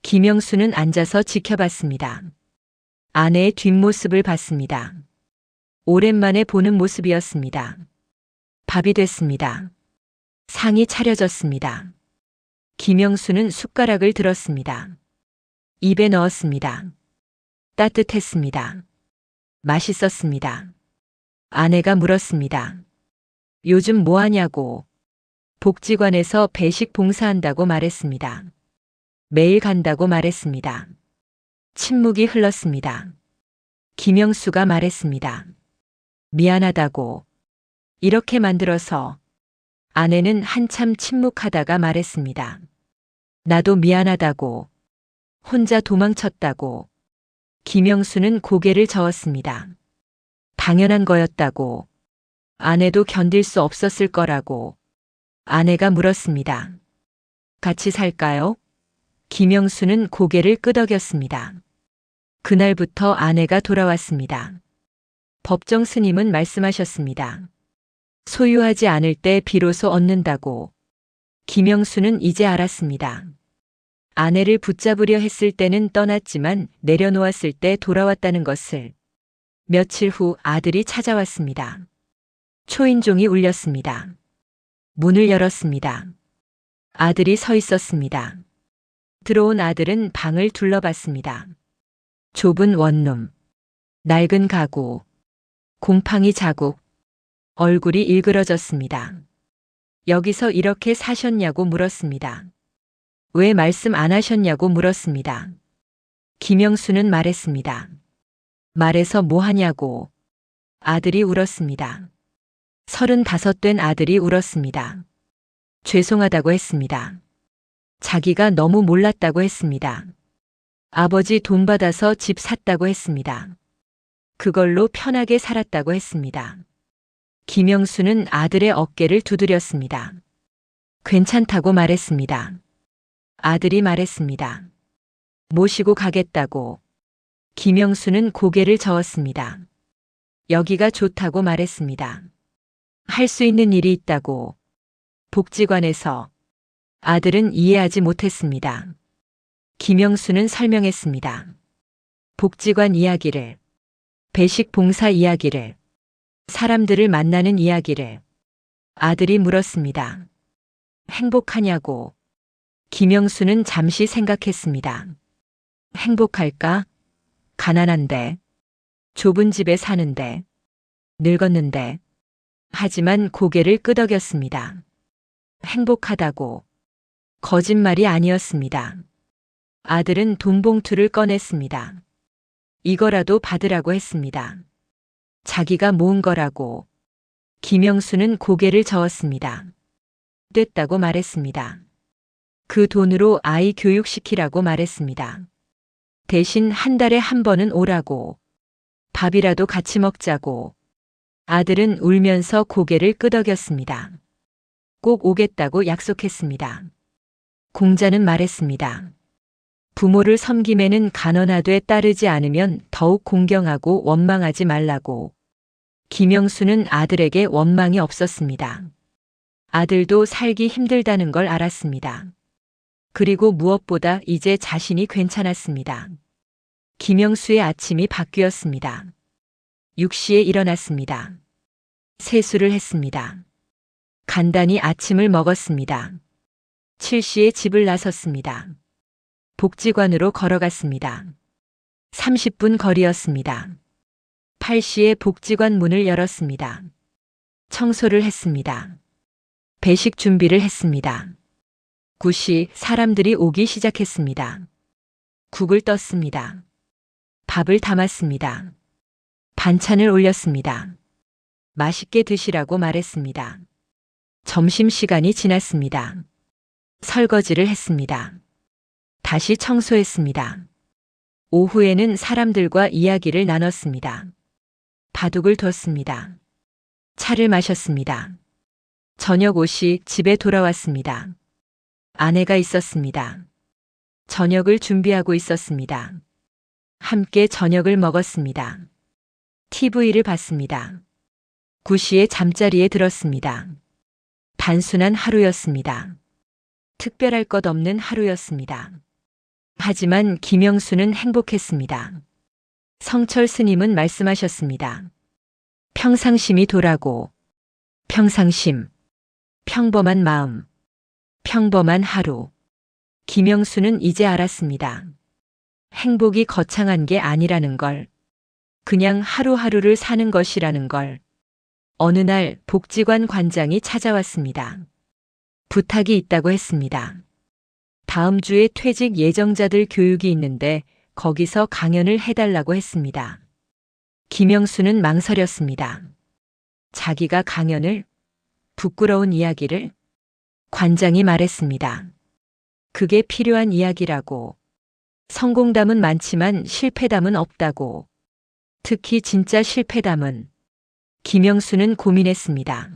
김영수는 앉아서 지켜봤습니다. 아내의 뒷모습을 봤습니다. 오랜만에 보는 모습이었습니다. 밥이 됐습니다. 상이 차려졌습니다. 김영수는 숟가락을 들었습니다. 입에 넣었습니다. 따뜻했습니다. 맛있었습니다. 아내가 물었습니다. 요즘 뭐 하냐고. 복지관에서 배식 봉사한다고 말했습니다. 매일 간다고 말했습니다. 침묵이 흘렀습니다. 김영수가 말했습니다. 미안하다고. 이렇게 만들어서. 아내는 한참 침묵하다가 말했습니다. 나도 미안하다고. 혼자 도망쳤다고. 김영수는 고개를 저었습니다. 당연한 거였다고. 아내도 견딜 수 없었을 거라고. 아내가 물었습니다. 같이 살까요? 김영수는 고개를 끄덕였습니다. 그날부터 아내가 돌아왔습니다. 법정 스님은 말씀하셨습니다. 소유하지 않을 때 비로소 얻는다고. 김영수는 이제 알았습니다. 아내를 붙잡으려 했을 때는 떠났지만 내려놓았을 때 돌아왔다는 것을. 며칠 후 아들이 찾아왔습니다. 초인종이 울렸습니다. 문을 열었습니다. 아들이 서 있었습니다. 들어온 아들은 방을 둘러봤습니다. 좁은 원룸, 낡은 가구, 곰팡이 자국, 얼굴이 일그러졌습니다. 여기서 이렇게 사셨냐고 물었습니다. 왜 말씀 안 하셨냐고 물었습니다. 김영수는 말했습니다. 말해서 뭐 하냐고. 아들이 울었습니다. 35 된 아들이 울었습니다. 죄송하다고 했습니다. 자기가 너무 몰랐다고 했습니다. 아버지 돈 받아서 집 샀다고 했습니다. 그걸로 편하게 살았다고 했습니다. 김영수는 아들의 어깨를 두드렸습니다. 괜찮다고 말했습니다. 아들이 말했습니다. 모시고 가겠다고. 김영수는 고개를 저었습니다. 여기가 좋다고 말했습니다. 할 수 있는 일이 있다고. 복지관에서. 아들은 이해하지 못했습니다. 김영수는 설명했습니다. 복지관 이야기를, 배식 봉사 이야기를, 사람들을 만나는 이야기를. 아들이 물었습니다. 행복하냐고. 김영수는 잠시 생각했습니다. 행복할까? 가난한데. 좁은 집에 사는데. 늙었는데. 하지만 고개를 끄덕였습니다. 행복하다고. 거짓말이 아니었습니다. 아들은 돈봉투를 꺼냈습니다. 이거라도 받으라고 했습니다. 자기가 모은 거라고. 김영수는 고개를 저었습니다. 됐다고 말했습니다. 그 돈으로 아이 교육시키라고 말했습니다. 대신 한 달에 한 번은 오라고. 밥이라도 같이 먹자고. 아들은 울면서 고개를 끄덕였습니다. 꼭 오겠다고 약속했습니다. 공자는 말했습니다. 부모를 섬김에는 간언하되 따르지 않으면 더욱 공경하고 원망하지 말라고. 김영수는 아들에게 원망이 없었습니다. 아들도 살기 힘들다는 걸 알았습니다. 그리고 무엇보다 이제 자신이 괜찮았습니다. 김영수의 아침이 바뀌었습니다. 6시에 일어났습니다. 세수를 했습니다. 간단히 아침을 먹었습니다. 7시에 집을 나섰습니다. 복지관으로 걸어갔습니다. 30분 거리였습니다. 8시에 복지관 문을 열었습니다. 청소를 했습니다. 배식 준비를 했습니다. 9시 사람들이 오기 시작했습니다. 국을 떴습니다. 밥을 담았습니다. 반찬을 올렸습니다. 맛있게 드시라고 말했습니다. 점심시간이 지났습니다. 설거지를 했습니다. 다시 청소했습니다. 오후에는 사람들과 이야기를 나눴습니다. 바둑을 뒀습니다. 차를 마셨습니다. 저녁 5시 집에 돌아왔습니다. 아내가 있었습니다. 저녁을 준비하고 있었습니다. 함께 저녁을 먹었습니다. TV를 봤습니다. 9시에 잠자리에 들었습니다. 단순한 하루였습니다. 특별할 것 없는 하루였습니다. 하지만 김영수는 행복했습니다. 성철 스님은 말씀하셨습니다. 평상심이 도라고. 평상심. 평범한 마음. 평범한 하루. 김영수는 이제 알았습니다. 행복이 거창한 게 아니라는 걸. 그냥 하루하루를 사는 것이라는 걸. 어느 날 복지관 관장이 찾아왔습니다. 부탁이 있다고 했습니다. 다음 주에 퇴직 예정자들 교육이 있는데 거기서 강연을 해달라고 했습니다. 김영수는 망설였습니다. 자기가 강연을? 부끄러운 이야기를? 관장이 말했습니다. 그게 필요한 이야기라고. 성공담은 많지만 실패담은 없다고. 특히 진짜 실패담은. 김영수는 고민했습니다.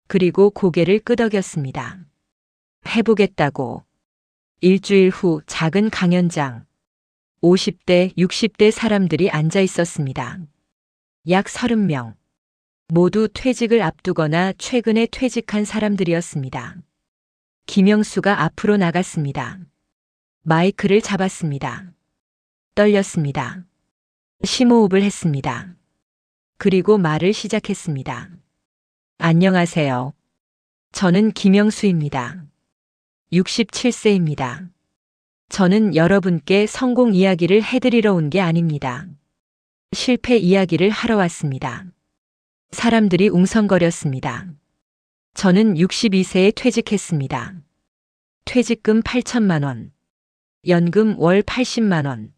그리고 고개를 끄덕였습니다. 해보겠다고. 일주일 후 작은 강연장. 50대, 60대 사람들이 앉아 있었습니다. 약 30명. 모두 퇴직을 앞두거나 최근에 퇴직한 사람들이었습니다. 김영수가 앞으로 나갔습니다. 마이크를 잡았습니다. 떨렸습니다. 심호흡을 했습니다. 그리고 말을 시작했습니다. 안녕하세요. 저는 김영수입니다. 67세입니다. 저는 여러분께 성공 이야기를 해드리러 온 게 아닙니다. 실패 이야기를 하러 왔습니다. 사람들이 웅성거렸습니다. 저는 62세에 퇴직했습니다. 퇴직금 8천만 원. 연금 월 80만 원.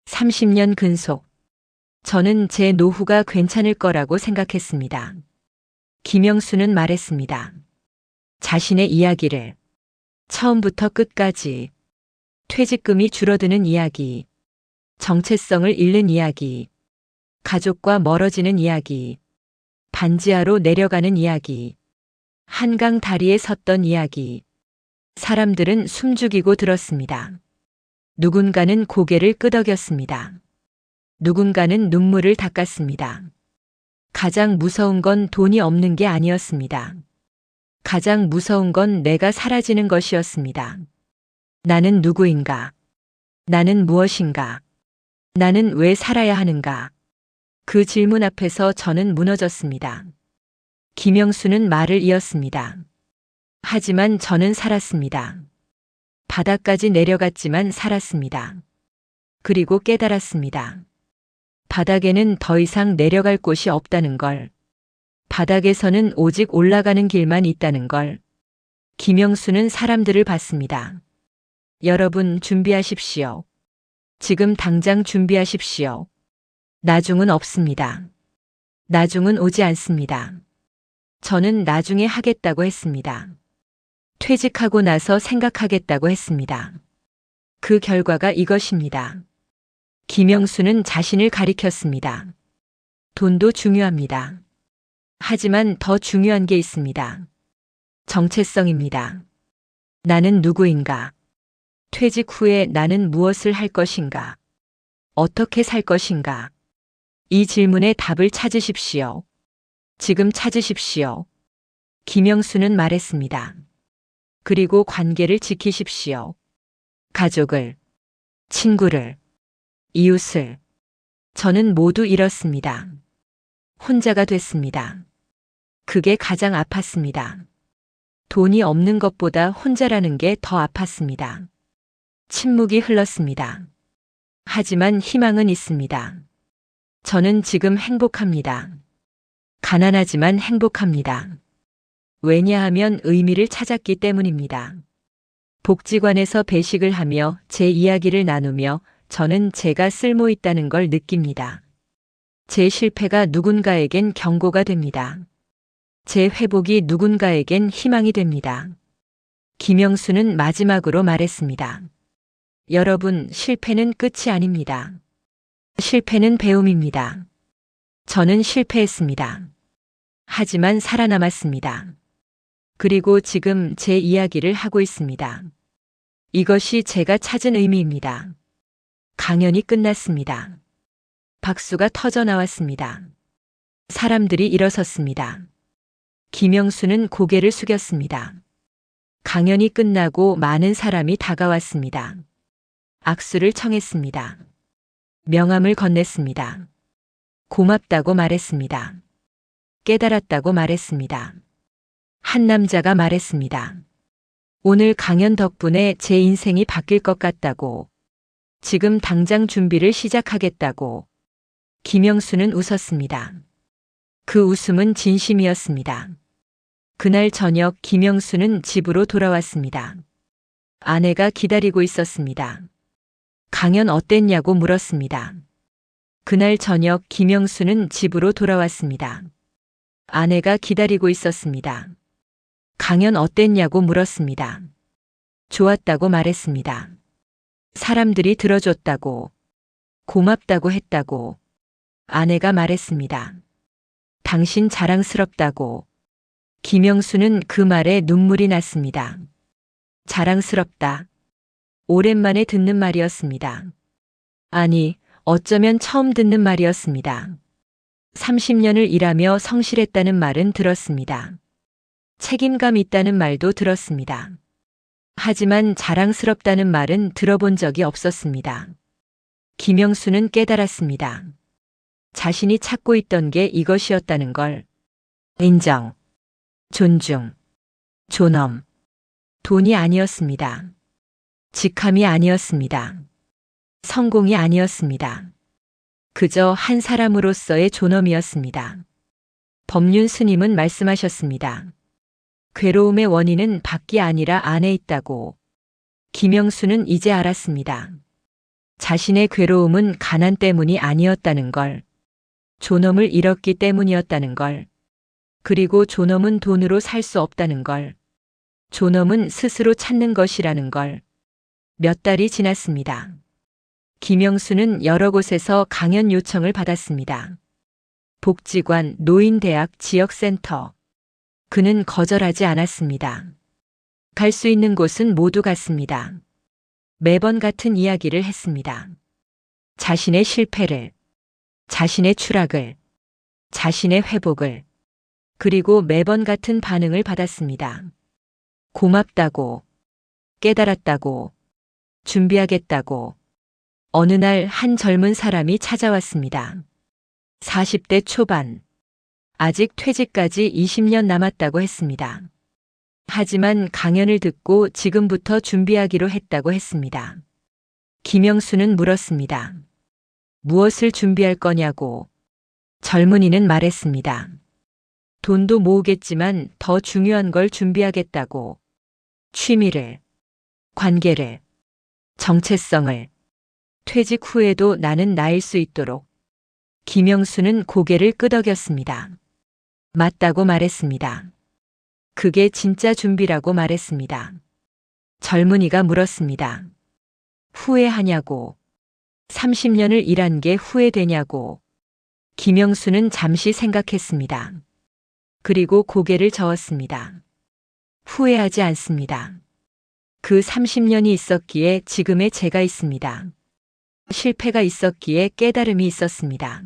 30년 근속. 저는 제 노후가 괜찮을 거라고 생각했습니다. 김영수는 말했습니다. 자신의 이야기를 처음부터 끝까지 퇴직금이 줄어드는 이야기, 정체성을 잃는 이야기, 가족과 멀어지는 이야기, 반지하로 내려가는 이야기, 한강 다리에 섰던 이야기. 사람들은 숨죽이고 들었습니다. 누군가는 고개를 끄덕였습니다. 누군가는 눈물을 닦았습니다. 가장 무서운 건 돈이 없는 게 아니었습니다. 가장 무서운 건 내가 사라지는 것이었습니다. 나는 누구인가? 나는 무엇인가? 나는 왜 살아야 하는가? 그 질문 앞에서 저는 무너졌습니다. 김영수는 말을 이었습니다. 하지만 저는 살았습니다. 바닥까지 내려갔지만 살았습니다. 그리고 깨달았습니다. 바닥에는 더 이상 내려갈 곳이 없다는 걸. 바닥에서는 오직 올라가는 길만 있다는 걸. 김영수는 사람들을 봤습니다. 여러분 준비하십시오. 지금 당장 준비하십시오. 나중은 없습니다. 나중은 오지 않습니다. 저는 나중에 하겠다고 했습니다. 퇴직하고 나서 생각하겠다고 했습니다. 그 결과가 이것입니다. 김영수는 자신을 가리켰습니다. 돈도 중요합니다. 하지만 더 중요한 게 있습니다. 정체성입니다. 나는 누구인가? 퇴직 후에 나는 무엇을 할 것인가? 어떻게 살 것인가? 이 질문에 답을 찾으십시오. 지금 찾으십시오. 김영수는 말했습니다. 그리고 관계를 지키십시오. 가족을, 친구를, 이웃을. 저는 모두 잃었습니다. 혼자가 됐습니다. 그게 가장 아팠습니다. 돈이 없는 것보다 혼자라는 게 더 아팠습니다. 침묵이 흘렀습니다. 하지만 희망은 있습니다. 저는 지금 행복합니다. 가난하지만 행복합니다. 왜냐하면 의미를 찾았기 때문입니다. 복지관에서 배식을 하며 제 이야기를 나누며 저는 제가 쓸모 있다는 걸 느낍니다. 제 실패가 누군가에겐 경고가 됩니다. 제 회복이 누군가에겐 희망이 됩니다. 김영수는 마지막으로 말했습니다. 여러분, 실패는 끝이 아닙니다. 실패는 배움입니다. 저는 실패했습니다. 하지만 살아남았습니다. 그리고 지금 제 이야기를 하고 있습니다. 이것이 제가 찾은 의미입니다. 강연이 끝났습니다. 박수가 터져 나왔습니다. 사람들이 일어섰습니다. 김영수는 고개를 숙였습니다. 강연이 끝나고 많은 사람이 다가왔습니다. 악수를 청했습니다. 명함을 건넸습니다. 고맙다고 말했습니다. 깨달았다고 말했습니다. 한 남자가 말했습니다. 오늘 강연 덕분에 제 인생이 바뀔 것 같다고, 지금 당장 준비를 시작하겠다고. 김영수는 웃었습니다. 그 웃음은 진심이었습니다. 그날 저녁 김영수는 집으로 돌아왔습니다. 아내가 기다리고 있었습니다. 강연 어땠냐고 물었습니다. 그날 저녁 김영수는 집으로 돌아왔습니다. 아내가 기다리고 있었습니다. 강연 어땠냐고 물었습니다. 좋았다고 말했습니다. 사람들이 들어줬다고, 고맙다고 했다고. 아내가 말했습니다. 당신 자랑스럽다고. 김영수는 그 말에 눈물이 났습니다. 자랑스럽다. 오랜만에 듣는 말이었습니다. 아니, 어쩌면 처음 듣는 말이었습니다. 30년을 일하며 성실했다는 말은 들었습니다. 책임감 있다는 말도 들었습니다. 하지만 자랑스럽다는 말은 들어본 적이 없었습니다. 김영수는 깨달았습니다. 자신이 찾고 있던 게 이것이었다는 걸. 인정, 존중, 존엄. 돈이 아니었습니다. 직함이 아니었습니다. 성공이 아니었습니다. 그저 한 사람으로서의 존엄이었습니다. 법륜 스님은 말씀하셨습니다. 괴로움의 원인은 밖이 아니라 안에 있다고. 김영수는 이제 알았습니다. 자신의 괴로움은 가난 때문이 아니었다는 걸. 존엄을 잃었기 때문이었다는 걸. 그리고 존엄은 돈으로 살 수 없다는 걸. 존엄은 스스로 찾는 것이라는 걸. 몇 달이 지났습니다. 김영수는 여러 곳에서 강연 요청을 받았습니다. 복지관, 노인대학, 지역센터. 그는 거절하지 않았습니다. 갈 수 있는 곳은 모두 갔습니다. 매번 같은 이야기를 했습니다. 자신의 실패를, 자신의 추락을, 자신의 회복을, 그리고 매번 같은 반응을 받았습니다. 고맙다고, 깨달았다고, 준비하겠다고. 어느 날 한 젊은 사람이 찾아왔습니다. 40대 초반. 아직 퇴직까지 20년 남았다고 했습니다. 하지만 강연을 듣고 지금부터 준비하기로 했다고 했습니다. 김영수는 물었습니다. 무엇을 준비할 거냐고. 젊은이는 말했습니다. 돈도 모으겠지만 더 중요한 걸 준비하겠다고. 취미를, 관계를, 정체성을. 퇴직 후에도 나는 나일 수 있도록. 김영수는 고개를 끄덕였습니다. 맞다고 말했습니다. 그게 진짜 준비라고 말했습니다. 젊은이가 물었습니다. 후회하냐고. 30년을 일한 게 후회되냐고. 김영수는 잠시 생각했습니다. 그리고 고개를 저었습니다. 후회하지 않습니다. 그 30년이 있었기에 지금의 제가 있습니다. 실패가 있었기에 깨달음이 있었습니다.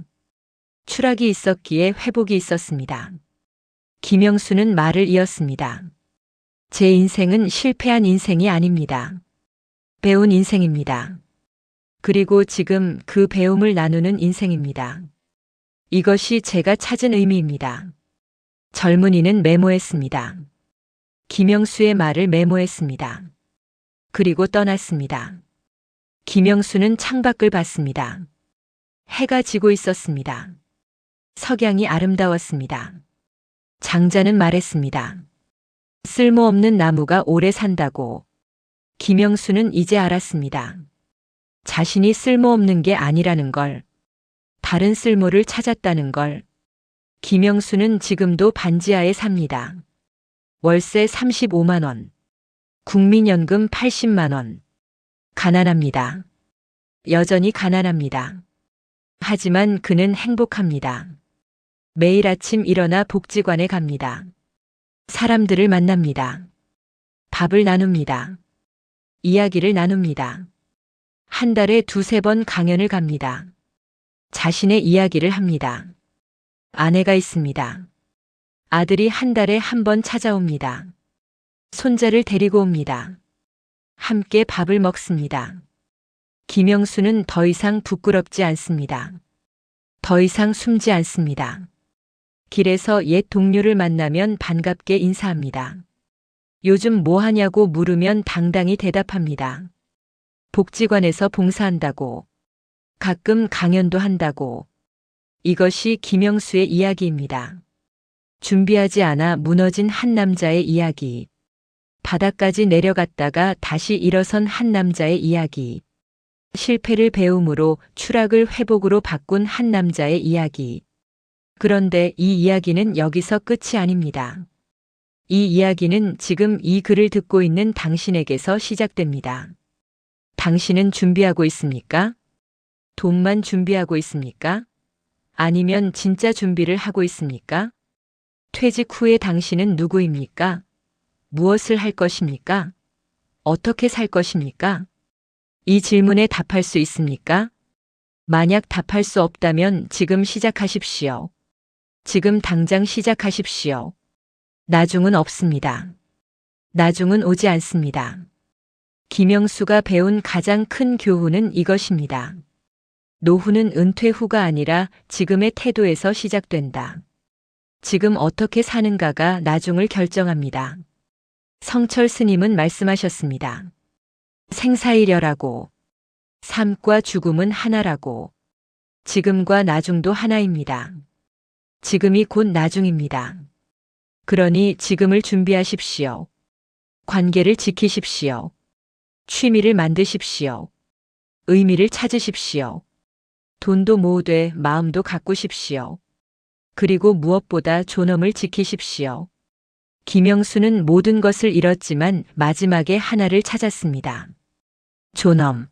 추락이 있었기에 회복이 있었습니다. 김영수는 말을 이었습니다. 제 인생은 실패한 인생이 아닙니다. 배운 인생입니다. 그리고 지금 그 배움을 나누는 인생입니다. 이것이 제가 찾은 의미입니다. 젊은이는 메모했습니다. 김영수의 말을 메모했습니다. 그리고 떠났습니다. 김영수는 창밖을 봤습니다. 해가 지고 있었습니다. 석양이 아름다웠습니다. 장자는 말했습니다. 쓸모없는 나무가 오래 산다고. 김영수는 이제 알았습니다. 자신이 쓸모없는 게 아니라는 걸. 다른 쓸모를 찾았다는 걸. 김영수는 지금도 반지하에 삽니다. 월세 35만 원. 국민연금 80만 원. 가난합니다. 여전히 가난합니다. 하지만 그는 행복합니다. 매일 아침 일어나 복지관에 갑니다. 사람들을 만납니다. 밥을 나눕니다. 이야기를 나눕니다. 한 달에 2~3번 강연을 갑니다. 자신의 이야기를 합니다. 아내가 있습니다. 아들이 한 달에 한 번 찾아옵니다. 손자를 데리고 옵니다. 함께 밥을 먹습니다. 김영수는 더 이상 부끄럽지 않습니다. 더 이상 숨지 않습니다. 길에서 옛 동료를 만나면 반갑게 인사합니다. 요즘 뭐 하냐고 물으면 당당히 대답합니다. 복지관에서 봉사한다고. 가끔 강연도 한다고. 이것이 김영수의 이야기입니다. 준비하지 않아 무너진 한 남자의 이야기. 바닥까지 내려갔다가 다시 일어선 한 남자의 이야기. 실패를 배움으로 추락을 회복으로 바꾼 한 남자의 이야기. 그런데 이 이야기는 여기서 끝이 아닙니다. 이 이야기는 지금 이 글을 듣고 있는 당신에게서 시작됩니다. 당신은 준비하고 있습니까? 돈만 준비하고 있습니까? 아니면 진짜 준비를 하고 있습니까? 퇴직 후에 당신은 누구입니까? 무엇을 할 것입니까? 어떻게 살 것입니까? 이 질문에 답할 수 있습니까? 만약 답할 수 없다면 지금 시작하십시오. 지금 당장 시작하십시오. 나중은 없습니다. 나중은 오지 않습니다. 김영수가 배운 가장 큰 교훈은 이것입니다. 노후는 은퇴 후가 아니라 지금의 태도에서 시작된다. 지금 어떻게 사는가가 나중을 결정합니다. 성철 스님은 말씀하셨습니다. 생사이려라고. 삶과 죽음은 하나라고. 지금과 나중도 하나입니다. 지금이 곧 나중입니다. 그러니 지금을 준비하십시오. 관계를 지키십시오. 취미를 만드십시오. 의미를 찾으십시오. 돈도 모으되 마음도 가꾸십시오. 그리고 무엇보다 존엄을 지키십시오. 김영수는 모든 것을 잃었지만 마지막에 하나를 찾았습니다. 존엄.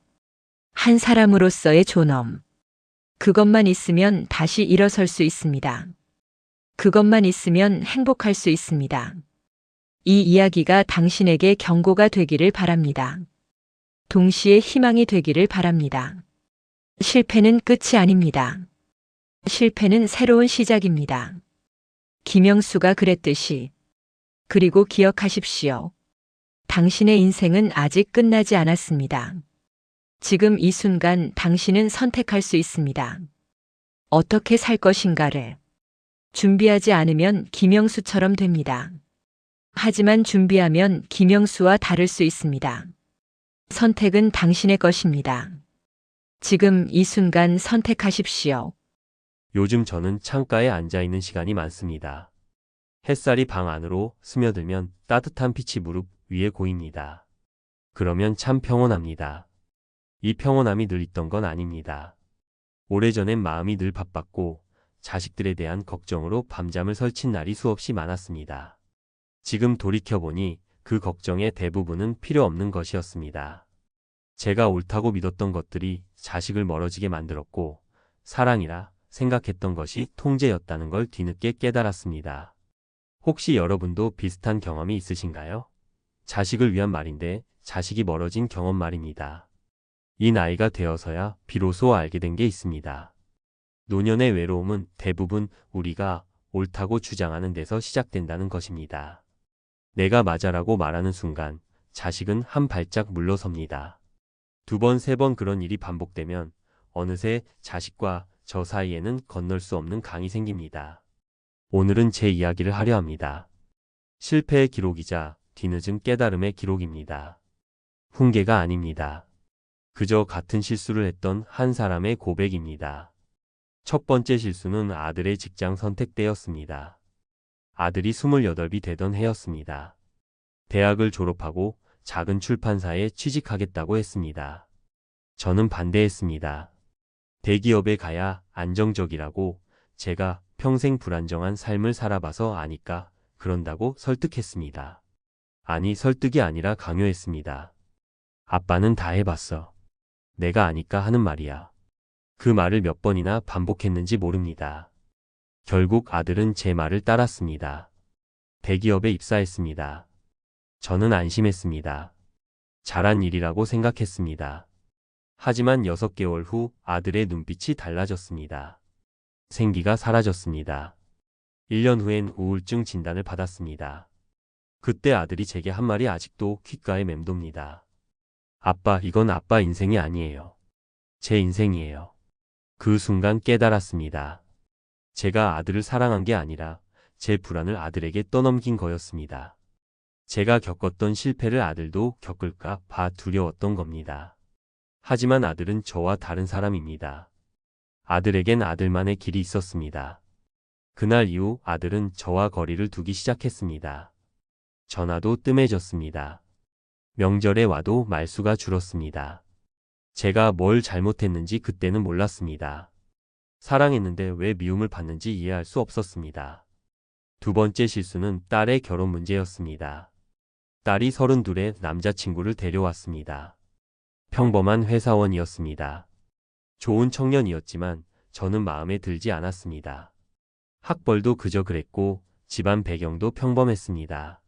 한 사람으로서의 존엄. 그것만 있으면 다시 일어설 수 있습니다. 그것만 있으면 행복할 수 있습니다. 이 이야기가 당신에게 경고가 되기를 바랍니다. 동시에 희망이 되기를 바랍니다. 실패는 끝이 아닙니다. 실패는 새로운 시작입니다. 김영수가 그랬듯이. 그리고 기억하십시오. 당신의 인생은 아직 끝나지 않았습니다. 지금 이 순간 당신은 선택할 수 있습니다. 어떻게 살 것인가를. 준비하지 않으면 김영수처럼 됩니다. 하지만 준비하면 김영수와 다를 수 있습니다. 선택은 당신의 것입니다. 지금 이 순간 선택하십시오. 요즘 저는 창가에 앉아 있는 시간이 많습니다. 햇살이 방 안으로 스며들면 따뜻한 빛이 무릎 위에 고입니다. 그러면 참 평온합니다. 이 평온함이 늘 있던 건 아닙니다. 오래전엔 마음이 늘 바빴고 자식들에 대한 걱정으로 밤잠을 설친 날이 수없이 많았습니다. 지금 돌이켜보니 그 걱정의 대부분은 필요 없는 것이었습니다. 제가 옳다고 믿었던 것들이 자식을 멀어지게 만들었고 사랑이라 생각했던 것이 통제였다는 걸 뒤늦게 깨달았습니다. 혹시 여러분도 비슷한 경험이 있으신가요? 자식을 위한 말인데 자식이 멀어진 경험 말입니다. 이 나이가 되어서야 비로소 알게 된 게 있습니다. 노년의 외로움은 대부분 우리가 옳다고 주장하는 데서 시작된다는 것입니다. 내가 맞아라고 말하는 순간 자식은 한 발짝 물러섭니다. 두 번, 세 번 그런 일이 반복되면 어느새 자식과 저 사이에는 건널 수 없는 강이 생깁니다. 오늘은 제 이야기를 하려 합니다. 실패의 기록이자 뒤늦은 깨달음의 기록입니다. 훈계가 아닙니다. 그저 같은 실수를 했던 한 사람의 고백입니다. 첫 번째 실수는 아들의 직장 선택 때였습니다. 아들이 28이 되던 해였습니다. 대학을 졸업하고 작은 출판사에 취직하겠다고 했습니다. 저는 반대했습니다. 대기업에 가야 안정적이라고 제가 평생 불안정한 삶을 살아봐서 아니까 그런다고 설득했습니다. 아니, 설득이 아니라 강요했습니다. 아빠는 다 해봤어. 내가 아니까 하는 말이야. 그 말을 몇 번이나 반복했는지 모릅니다. 결국 아들은 제 말을 따랐습니다. 대기업에 입사했습니다. 저는 안심했습니다. 잘한 일이라고 생각했습니다. 하지만 6개월 후 아들의 눈빛이 달라졌습니다. 생기가 사라졌습니다. 1년 후엔 우울증 진단을 받았습니다. 그때 아들이 제게 한 말이 아직도 귓가에 맴돕니다. 아빠, 이건 아빠 인생이 아니에요. 제 인생이에요. 그 순간 깨달았습니다. 제가 아들을 사랑한 게 아니라 제 불안을 아들에게 떠넘긴 거였습니다. 제가 겪었던 실패를 아들도 겪을까 봐 두려웠던 겁니다. 하지만 아들은 저와 다른 사람입니다. 아들에겐 아들만의 길이 있었습니다. 그날 이후 아들은 저와 거리를 두기 시작했습니다. 전화도 뜸해졌습니다. 명절에 와도 말수가 줄었습니다. 제가 뭘 잘못했는지 그때는 몰랐습니다. 사랑했는데 왜 미움을 받는지 이해할 수 없었습니다. 두 번째 실수는 딸의 결혼 문제였습니다. 딸이 32에 남자친구를 데려왔습니다. 평범한 회사원이었습니다. 좋은 청년이었지만 저는 마음에 들지 않았습니다. 학벌도 그저 그랬고 집안 배경도 평범했습니다.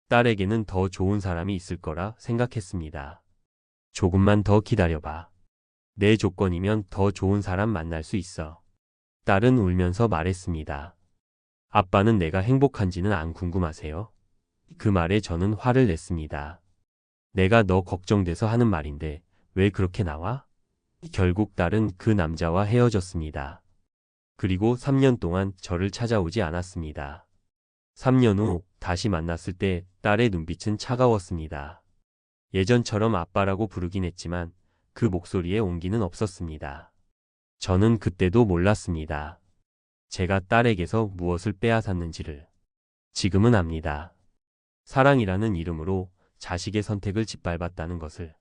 딸에게는 더 좋은 사람이 있을 거라 생각했습니다. 조금만 더 기다려봐. 내 조건이면 더 좋은 사람 만날 수 있어. 딸은 울면서 말했습니다. 아빠는 내가 행복한지는 안 궁금하세요? 그 말에 저는 화를 냈습니다. 내가 너 걱정돼서 하는 말인데 왜 그렇게 나와? 결국 딸은 그 남자와 헤어졌습니다. 그리고 3년 동안 저를 찾아오지 않았습니다. 3년 후 다시 만났을 때 딸의 눈빛은 차가웠습니다. 예전처럼 아빠라고 부르긴 했지만 그 목소리에 온기는 없었습니다. 저는 그때도 몰랐습니다. 제가 딸에게서 무엇을 빼앗았는지를. 지금은 압니다. 사랑이라는 이름으로 자식의 선택을 짓밟았다는 것을.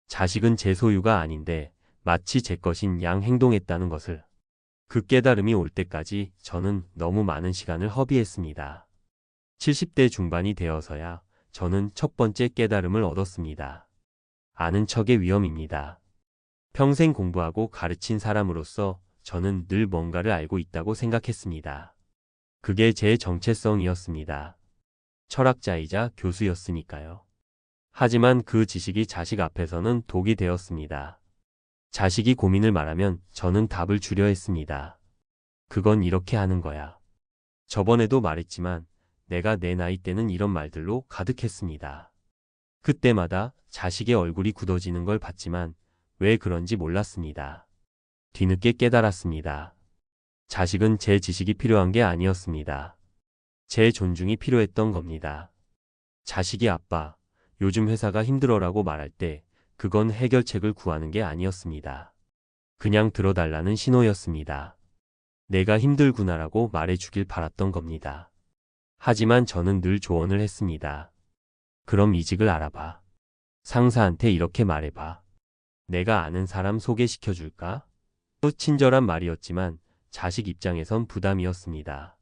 자식은 제 소유가 아닌데 마치 제 것인 양 행동했다는 것을. 그 깨달음이 올 때까지 저는 너무 많은 시간을 허비했습니다. 70대 중반이 되어서야 저는 첫 번째 깨달음을 얻었습니다. 아는 척의 위험입니다. 평생 공부하고 가르친 사람으로서 저는 늘 뭔가를 알고 있다고 생각했습니다. 그게 제 정체성이었습니다. 철학자이자 교수였으니까요. 하지만 그 지식이 자식 앞에서는 독이 되었습니다. 자식이 고민을 말하면 저는 답을 주려 했습니다. 그건 이렇게 하는 거야. 저번에도 말했지만 내가 내 나이 때는 이런 말들로 가득했습니다. 그때마다 자식의 얼굴이 굳어지는 걸 봤지만 왜 그런지 몰랐습니다. 뒤늦게 깨달았습니다. 자식은 제 지식이 필요한 게 아니었습니다. 제 존중이 필요했던 겁니다. 자식이 아빠, 요즘 회사가 힘들어라고 말할 때 그건 해결책을 구하는 게 아니었습니다. 그냥 들어달라는 신호였습니다. 내가 힘들구나라고 말해주길 바랐던 겁니다. 하지만 저는 늘 조언을 했습니다. 그럼 이직을 알아봐. 상사한테 이렇게 말해봐. 내가 아는 사람 소개시켜줄까? 또 친절한 말이었지만 자식 입장에선 부담이었습니다.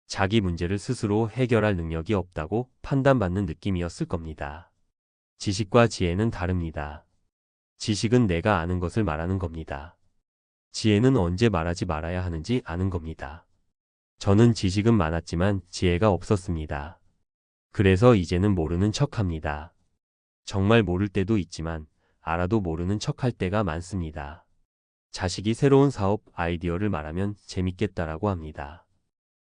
자기 문제를 스스로 해결할 능력이 없다고 판단받는 느낌이었을 겁니다. 지식과 지혜는 다릅니다. 지식은 내가 아는 것을 말하는 겁니다. 지혜는 언제 말하지 말아야 하는지 아는 겁니다. 저는 지식은 많았지만 지혜가 없었습니다. 그래서 이제는 모르는 척합니다. 정말 모를 때도 있지만 알아도 모르는 척할 때가 많습니다. 자식이 새로운 사업 아이디어를 말하면 재밌겠다라고 합니다.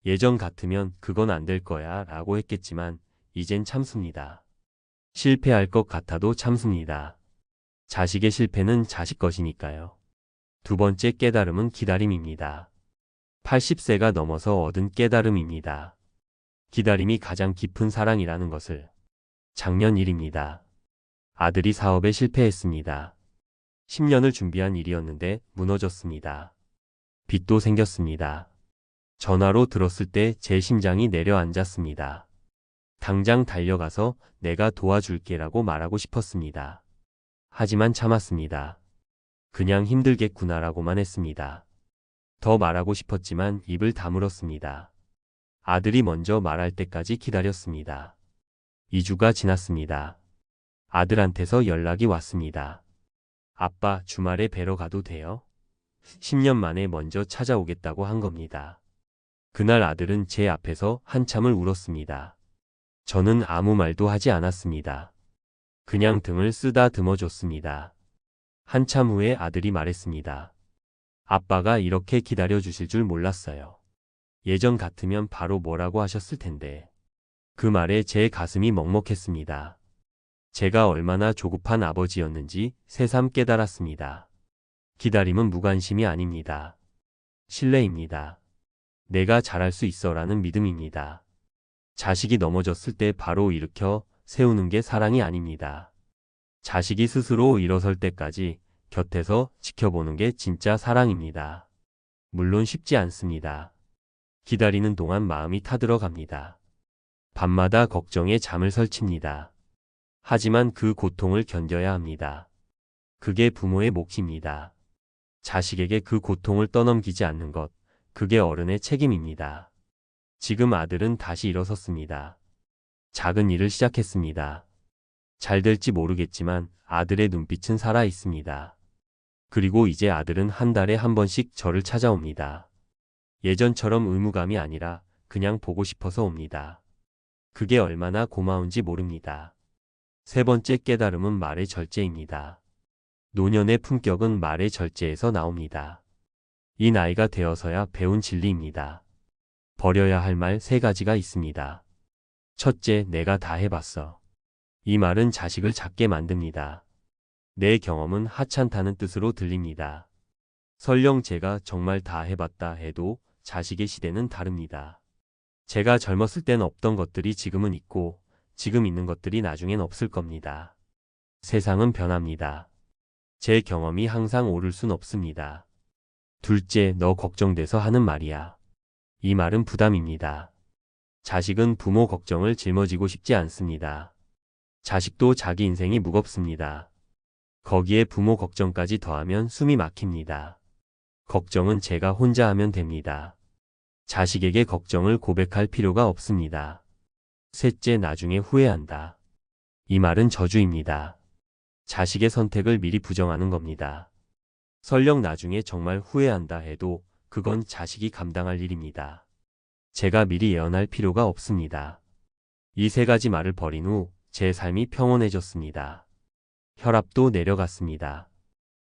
예전 같으면 그건 안 될 거야 라고 했겠지만 이젠 참습니다. 실패할 것 같아도 참습니다. 자식의 실패는 자식 것이니까요. 두 번째 깨달음은 기다림입니다. 80세가 넘어서 얻은 깨달음입니다. 기다림이 가장 깊은 사랑이라는 것을. 작년 일입니다. 아들이 사업에 실패했습니다. 10년을 준비한 일이었는데 무너졌습니다. 빚도 생겼습니다. 전화로 들었을 때 제 심장이 내려앉았습니다. 당장 달려가서 내가 도와줄게라고 말하고 싶었습니다. 하지만 참았습니다. 그냥 힘들겠구나라고만 했습니다. 더 말하고 싶었지만 입을 다물었습니다. 아들이 먼저 말할 때까지 기다렸습니다. 2주가 지났습니다. 아들한테서 연락이 왔습니다. 아빠, 주말에 뵈러 가도 돼요? 10년 만에 먼저 찾아오겠다고 한 겁니다. 그날 아들은 제 앞에서 한참을 울었습니다. 저는 아무 말도 하지 않았습니다. 그냥 등을 쓰다듬어 줬습니다. 한참 후에 아들이 말했습니다. 아빠가 이렇게 기다려 주실 줄 몰랐어요. 예전 같으면 바로 뭐라고 하셨을 텐데. 그 말에 제 가슴이 먹먹했습니다. 제가 얼마나 조급한 아버지였는지 새삼 깨달았습니다. 기다림은 무관심이 아닙니다. 신뢰입니다. 내가 잘할 수 있어라는 믿음입니다. 자식이 넘어졌을 때 바로 일으켜 세우는 게 사랑이 아닙니다. 자식이 스스로 일어설 때까지 곁에서 지켜보는 게 진짜 사랑입니다. 물론 쉽지 않습니다. 기다리는 동안 마음이 타들어갑니다. 밤마다 걱정에 잠을 설칩니다. 하지만 그 고통을 견뎌야 합니다. 그게 부모의 몫입니다. 자식에게 그 고통을 떠넘기지 않는 것, 그게 어른의 책임입니다. 지금 아들은 다시 일어섰습니다. 작은 일을 시작했습니다. 잘 될지 모르겠지만 아들의 눈빛은 살아 있습니다. 그리고 이제 아들은 한 달에 한 번씩 저를 찾아옵니다. 예전처럼 의무감이 아니라 그냥 보고 싶어서 옵니다. 그게 얼마나 고마운지 모릅니다. 세 번째 깨달음은 말의 절제입니다. 노년의 품격은 말의 절제에서 나옵니다. 이 나이가 되어서야 배운 진리입니다. 버려야 할 말 세 가지가 있습니다. 첫째, 내가 다 해봤어. 이 말은 자식을 작게 만듭니다. 내 경험은 하찮다는 뜻으로 들립니다. 설령 제가 정말 다 해봤다 해도 자식의 시대는 다릅니다. 제가 젊었을 땐 없던 것들이 지금은 있고 지금 있는 것들이 나중엔 없을 겁니다. 세상은 변합니다. 제 경험이 항상 옳을 순 없습니다. 둘째, 너 걱정돼서 하는 말이야. 이 말은 부담입니다. 자식은 부모 걱정을 짊어지고 싶지 않습니다. 자식도 자기 인생이 무겁습니다. 거기에 부모 걱정까지 더하면 숨이 막힙니다. 걱정은 제가 혼자 하면 됩니다. 자식에게 걱정을 고백할 필요가 없습니다. 셋째, 나중에 후회한다. 이 말은 저주입니다. 자식의 선택을 미리 부정하는 겁니다. 설령 나중에 정말 후회한다 해도 그건 자식이 감당할 일입니다. 제가 미리 예언할 필요가 없습니다. 이 세 가지 말을 버린 후 제 삶이 평온해졌습니다. 혈압도 내려갔습니다.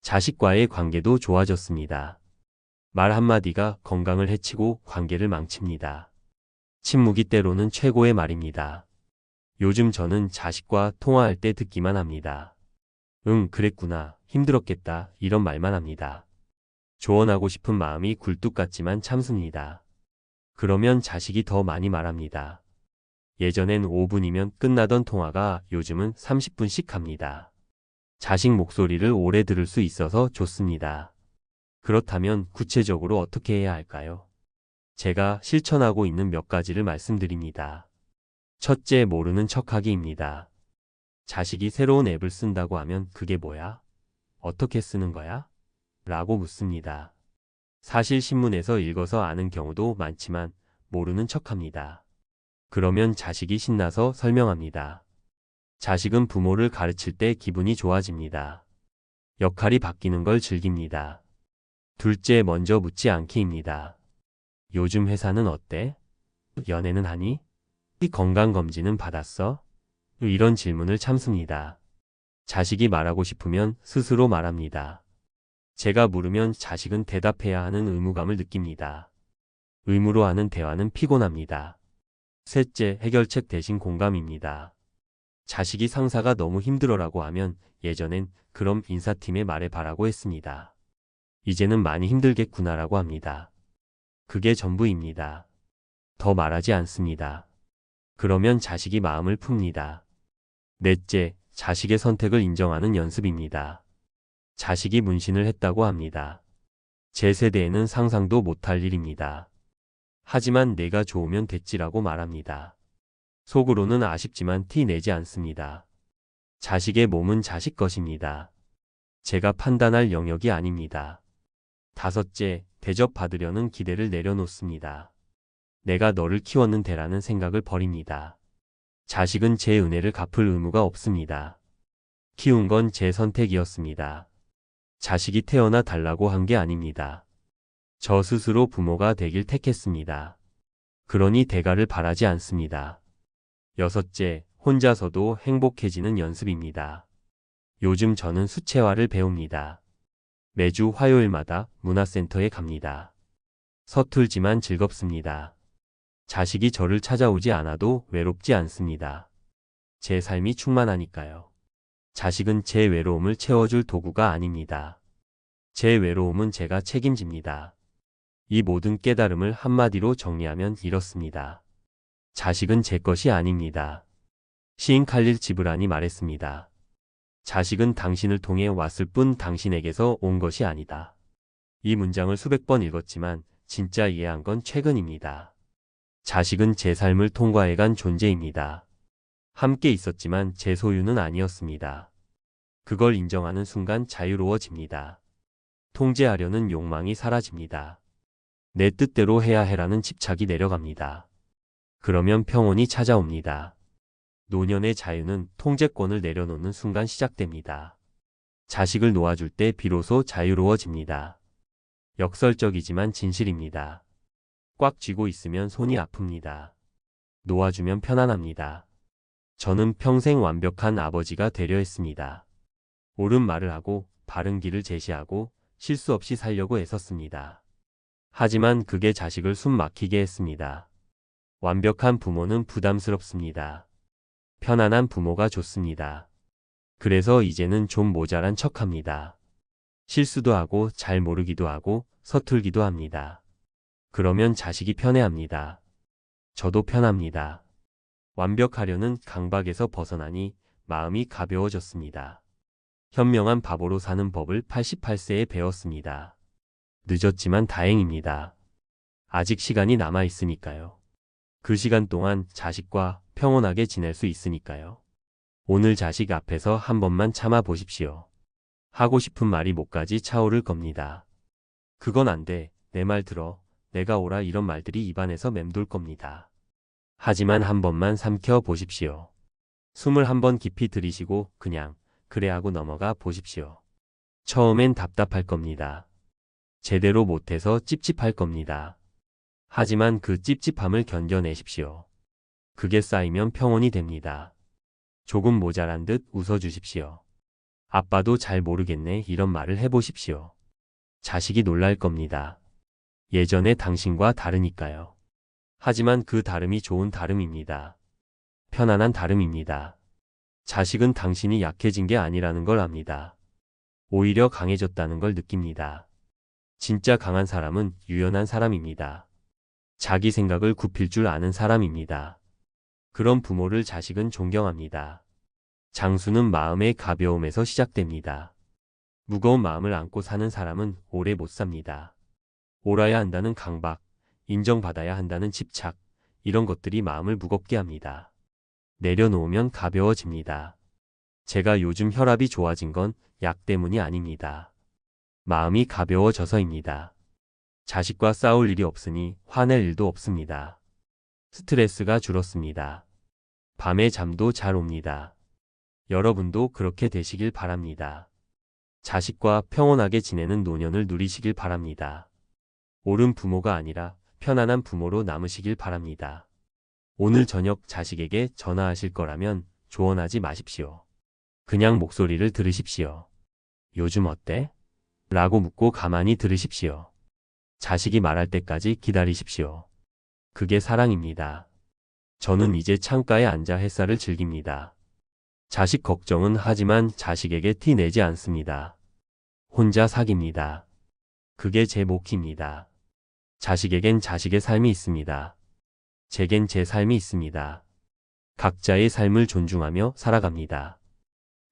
자식과의 관계도 좋아졌습니다. 말 한마디가 건강을 해치고 관계를 망칩니다. 침묵이 때로는 최고의 말입니다. 요즘 저는 자식과 통화할 때 듣기만 합니다. 응, 그랬구나. 힘들었겠다. 이런 말만 합니다. 조언하고 싶은 마음이 굴뚝 같지만 참습니다. 그러면 자식이 더 많이 말합니다. 예전엔 5분이면 끝나던 통화가 요즘은 30분씩 갑니다. 자식 목소리를 오래 들을 수 있어서 좋습니다. 그렇다면 구체적으로 어떻게 해야 할까요? 제가 실천하고 있는 몇 가지를 말씀드립니다. 첫째, 모르는 척하기입니다. 자식이 새로운 앱을 쓴다고 하면 그게 뭐야? 어떻게 쓰는 거야? 라고 묻습니다. 사실 신문에서 읽어서 아는 경우도 많지만 모르는 척합니다. 그러면 자식이 신나서 설명합니다. 자식은 부모를 가르칠 때 기분이 좋아집니다. 역할이 바뀌는 걸 즐깁니다. 둘째, 먼저 묻지 않기입니다. 요즘 회사는 어때? 연애는 하니? 건강검진은 받았어? 이런 질문을 참습니다. 자식이 말하고 싶으면 스스로 말합니다. 제가 물으면 자식은 대답해야 하는 의무감을 느낍니다. 의무로 하는 대화는 피곤합니다. 셋째, 해결책 대신 공감입니다. 자식이 상사가 너무 힘들어라고 하면 예전엔 그럼 인사팀에 말해봐라고 했습니다. 이제는 많이 힘들겠구나라고 합니다. 그게 전부입니다. 더 말하지 않습니다. 그러면 자식이 마음을 풉니다. 넷째, 자식의 선택을 인정하는 연습입니다. 자식이 문신을 했다고 합니다. 제 세대에는 상상도 못할 일입니다. 하지만 내가 좋으면 됐지라고 말합니다. 속으로는 아쉽지만 티 내지 않습니다. 자식의 몸은 자식 것입니다. 제가 판단할 영역이 아닙니다. 다섯째, 대접받으려는 기대를 내려놓습니다. 내가 너를 키웠는데라는 생각을 버립니다. 자식은 제 은혜를 갚을 의무가 없습니다. 키운 건 제 선택이었습니다. 자식이 태어나 달라고 한 게 아닙니다. 저 스스로 부모가 되길 택했습니다. 그러니 대가를 바라지 않습니다. 여섯째, 혼자서도 행복해지는 연습입니다. 요즘 저는 수채화를 배웁니다. 매주 화요일마다 문화센터에 갑니다. 서툴지만 즐겁습니다. 자식이 저를 찾아오지 않아도 외롭지 않습니다. 제 삶이 충만하니까요. 자식은 제 외로움을 채워줄 도구가 아닙니다. 제 외로움은 제가 책임집니다. 이 모든 깨달음을 한마디로 정리하면 이렇습니다. 자식은 제 것이 아닙니다. 시인 칼릴 지브란이 말했습니다. 자식은 당신을 통해 왔을 뿐 당신에게서 온 것이 아니다. 이 문장을 수백 번 읽었지만 진짜 이해한 건 최근입니다. 자식은 제 삶을 통과해간 존재입니다. 함께 있었지만 제 소유는 아니었습니다. 그걸 인정하는 순간 자유로워집니다. 통제하려는 욕망이 사라집니다. 내 뜻대로 해야 해라는 집착이 내려갑니다. 그러면 평온이 찾아옵니다. 노년의 자유는 통제권을 내려놓는 순간 시작됩니다. 자식을 놓아줄 때 비로소 자유로워집니다. 역설적이지만 진실입니다. 꽉 쥐고 있으면 손이 아픕니다. 놓아주면 편안합니다. 저는 평생 완벽한 아버지가 되려 했습니다. 옳은 말을 하고 바른 길을 제시하고 실수 없이 살려고 애썼습니다. 하지만 그게 자식을 숨 막히게 했습니다. 완벽한 부모는 부담스럽습니다. 편안한 부모가 좋습니다. 그래서 이제는 좀 모자란 척합니다. 실수도 하고 잘 모르기도 하고 서툴기도 합니다. 그러면 자식이 편해합니다. 저도 편합니다. 완벽하려는 강박에서 벗어나니 마음이 가벼워졌습니다. 현명한 바보로 사는 법을 88세에 배웠습니다. 늦었지만 다행입니다. 아직 시간이 남아 있으니까요. 그 시간 동안 자식과 평온하게 지낼 수 있으니까요. 오늘 자식 앞에서 한 번만 참아 보십시오. 하고 싶은 말이 목까지 차오를 겁니다. 그건 안 돼, 내 말 들어, 내가 오라 이런 말들이 입안에서 맴돌 겁니다. 하지만 한 번만 삼켜 보십시오. 숨을 한 번 깊이 들이쉬고 그냥 그래 하고 넘어가 보십시오. 처음엔 답답할 겁니다. 제대로 못해서 찝찝할 겁니다. 하지만 그 찝찝함을 견뎌내십시오. 그게 쌓이면 평온이 됩니다. 조금 모자란 듯 웃어주십시오. 아빠도 잘 모르겠네 이런 말을 해보십시오. 자식이 놀랄 겁니다. 예전의 당신과 다르니까요. 하지만 그 다름이 좋은 다름입니다. 편안한 다름입니다. 자식은 당신이 약해진 게 아니라는 걸 압니다. 오히려 강해졌다는 걸 느낍니다. 진짜 강한 사람은 유연한 사람입니다. 자기 생각을 굽힐 줄 아는 사람입니다. 그런 부모를 자식은 존경합니다. 장수는 마음의 가벼움에서 시작됩니다. 무거운 마음을 안고 사는 사람은 오래 못 삽니다. 옳아야 한다는 강박, 인정받아야 한다는 집착, 이런 것들이 마음을 무겁게 합니다. 내려놓으면 가벼워집니다. 제가 요즘 혈압이 좋아진 건 약 때문이 아닙니다. 마음이 가벼워져서입니다. 자식과 싸울 일이 없으니 화낼 일도 없습니다. 스트레스가 줄었습니다. 밤에 잠도 잘 옵니다. 여러분도 그렇게 되시길 바랍니다. 자식과 평온하게 지내는 노년을 누리시길 바랍니다. 옳은 부모가 아니라 편안한 부모로 남으시길 바랍니다. 오늘 저녁 자식에게 전화하실 거라면 조언하지 마십시오. 그냥 목소리를 들으십시오. 요즘 어때? 라고 묻고 가만히 들으십시오. 자식이 말할 때까지 기다리십시오. 그게 사랑입니다. 저는 이제 창가에 앉아 햇살을 즐깁니다. 자식 걱정은 하지만 자식에게 티 내지 않습니다. 혼자 사깁니다. 그게 제 몫입니다. 자식에겐 자식의 삶이 있습니다. 제겐 제 삶이 있습니다. 각자의 삶을 존중하며 살아갑니다.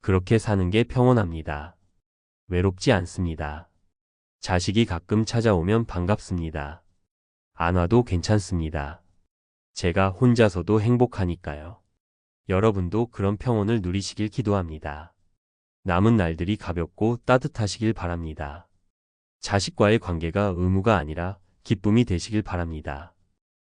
그렇게 사는 게 평온합니다. 외롭지 않습니다. 자식이 가끔 찾아오면 반갑습니다. 안 와도 괜찮습니다. 제가 혼자서도 행복하니까요. 여러분도 그런 평온을 누리시길 기도합니다. 남은 날들이 가볍고 따뜻하시길 바랍니다. 자식과의 관계가 의무가 아니라 기쁨이 되시길 바랍니다.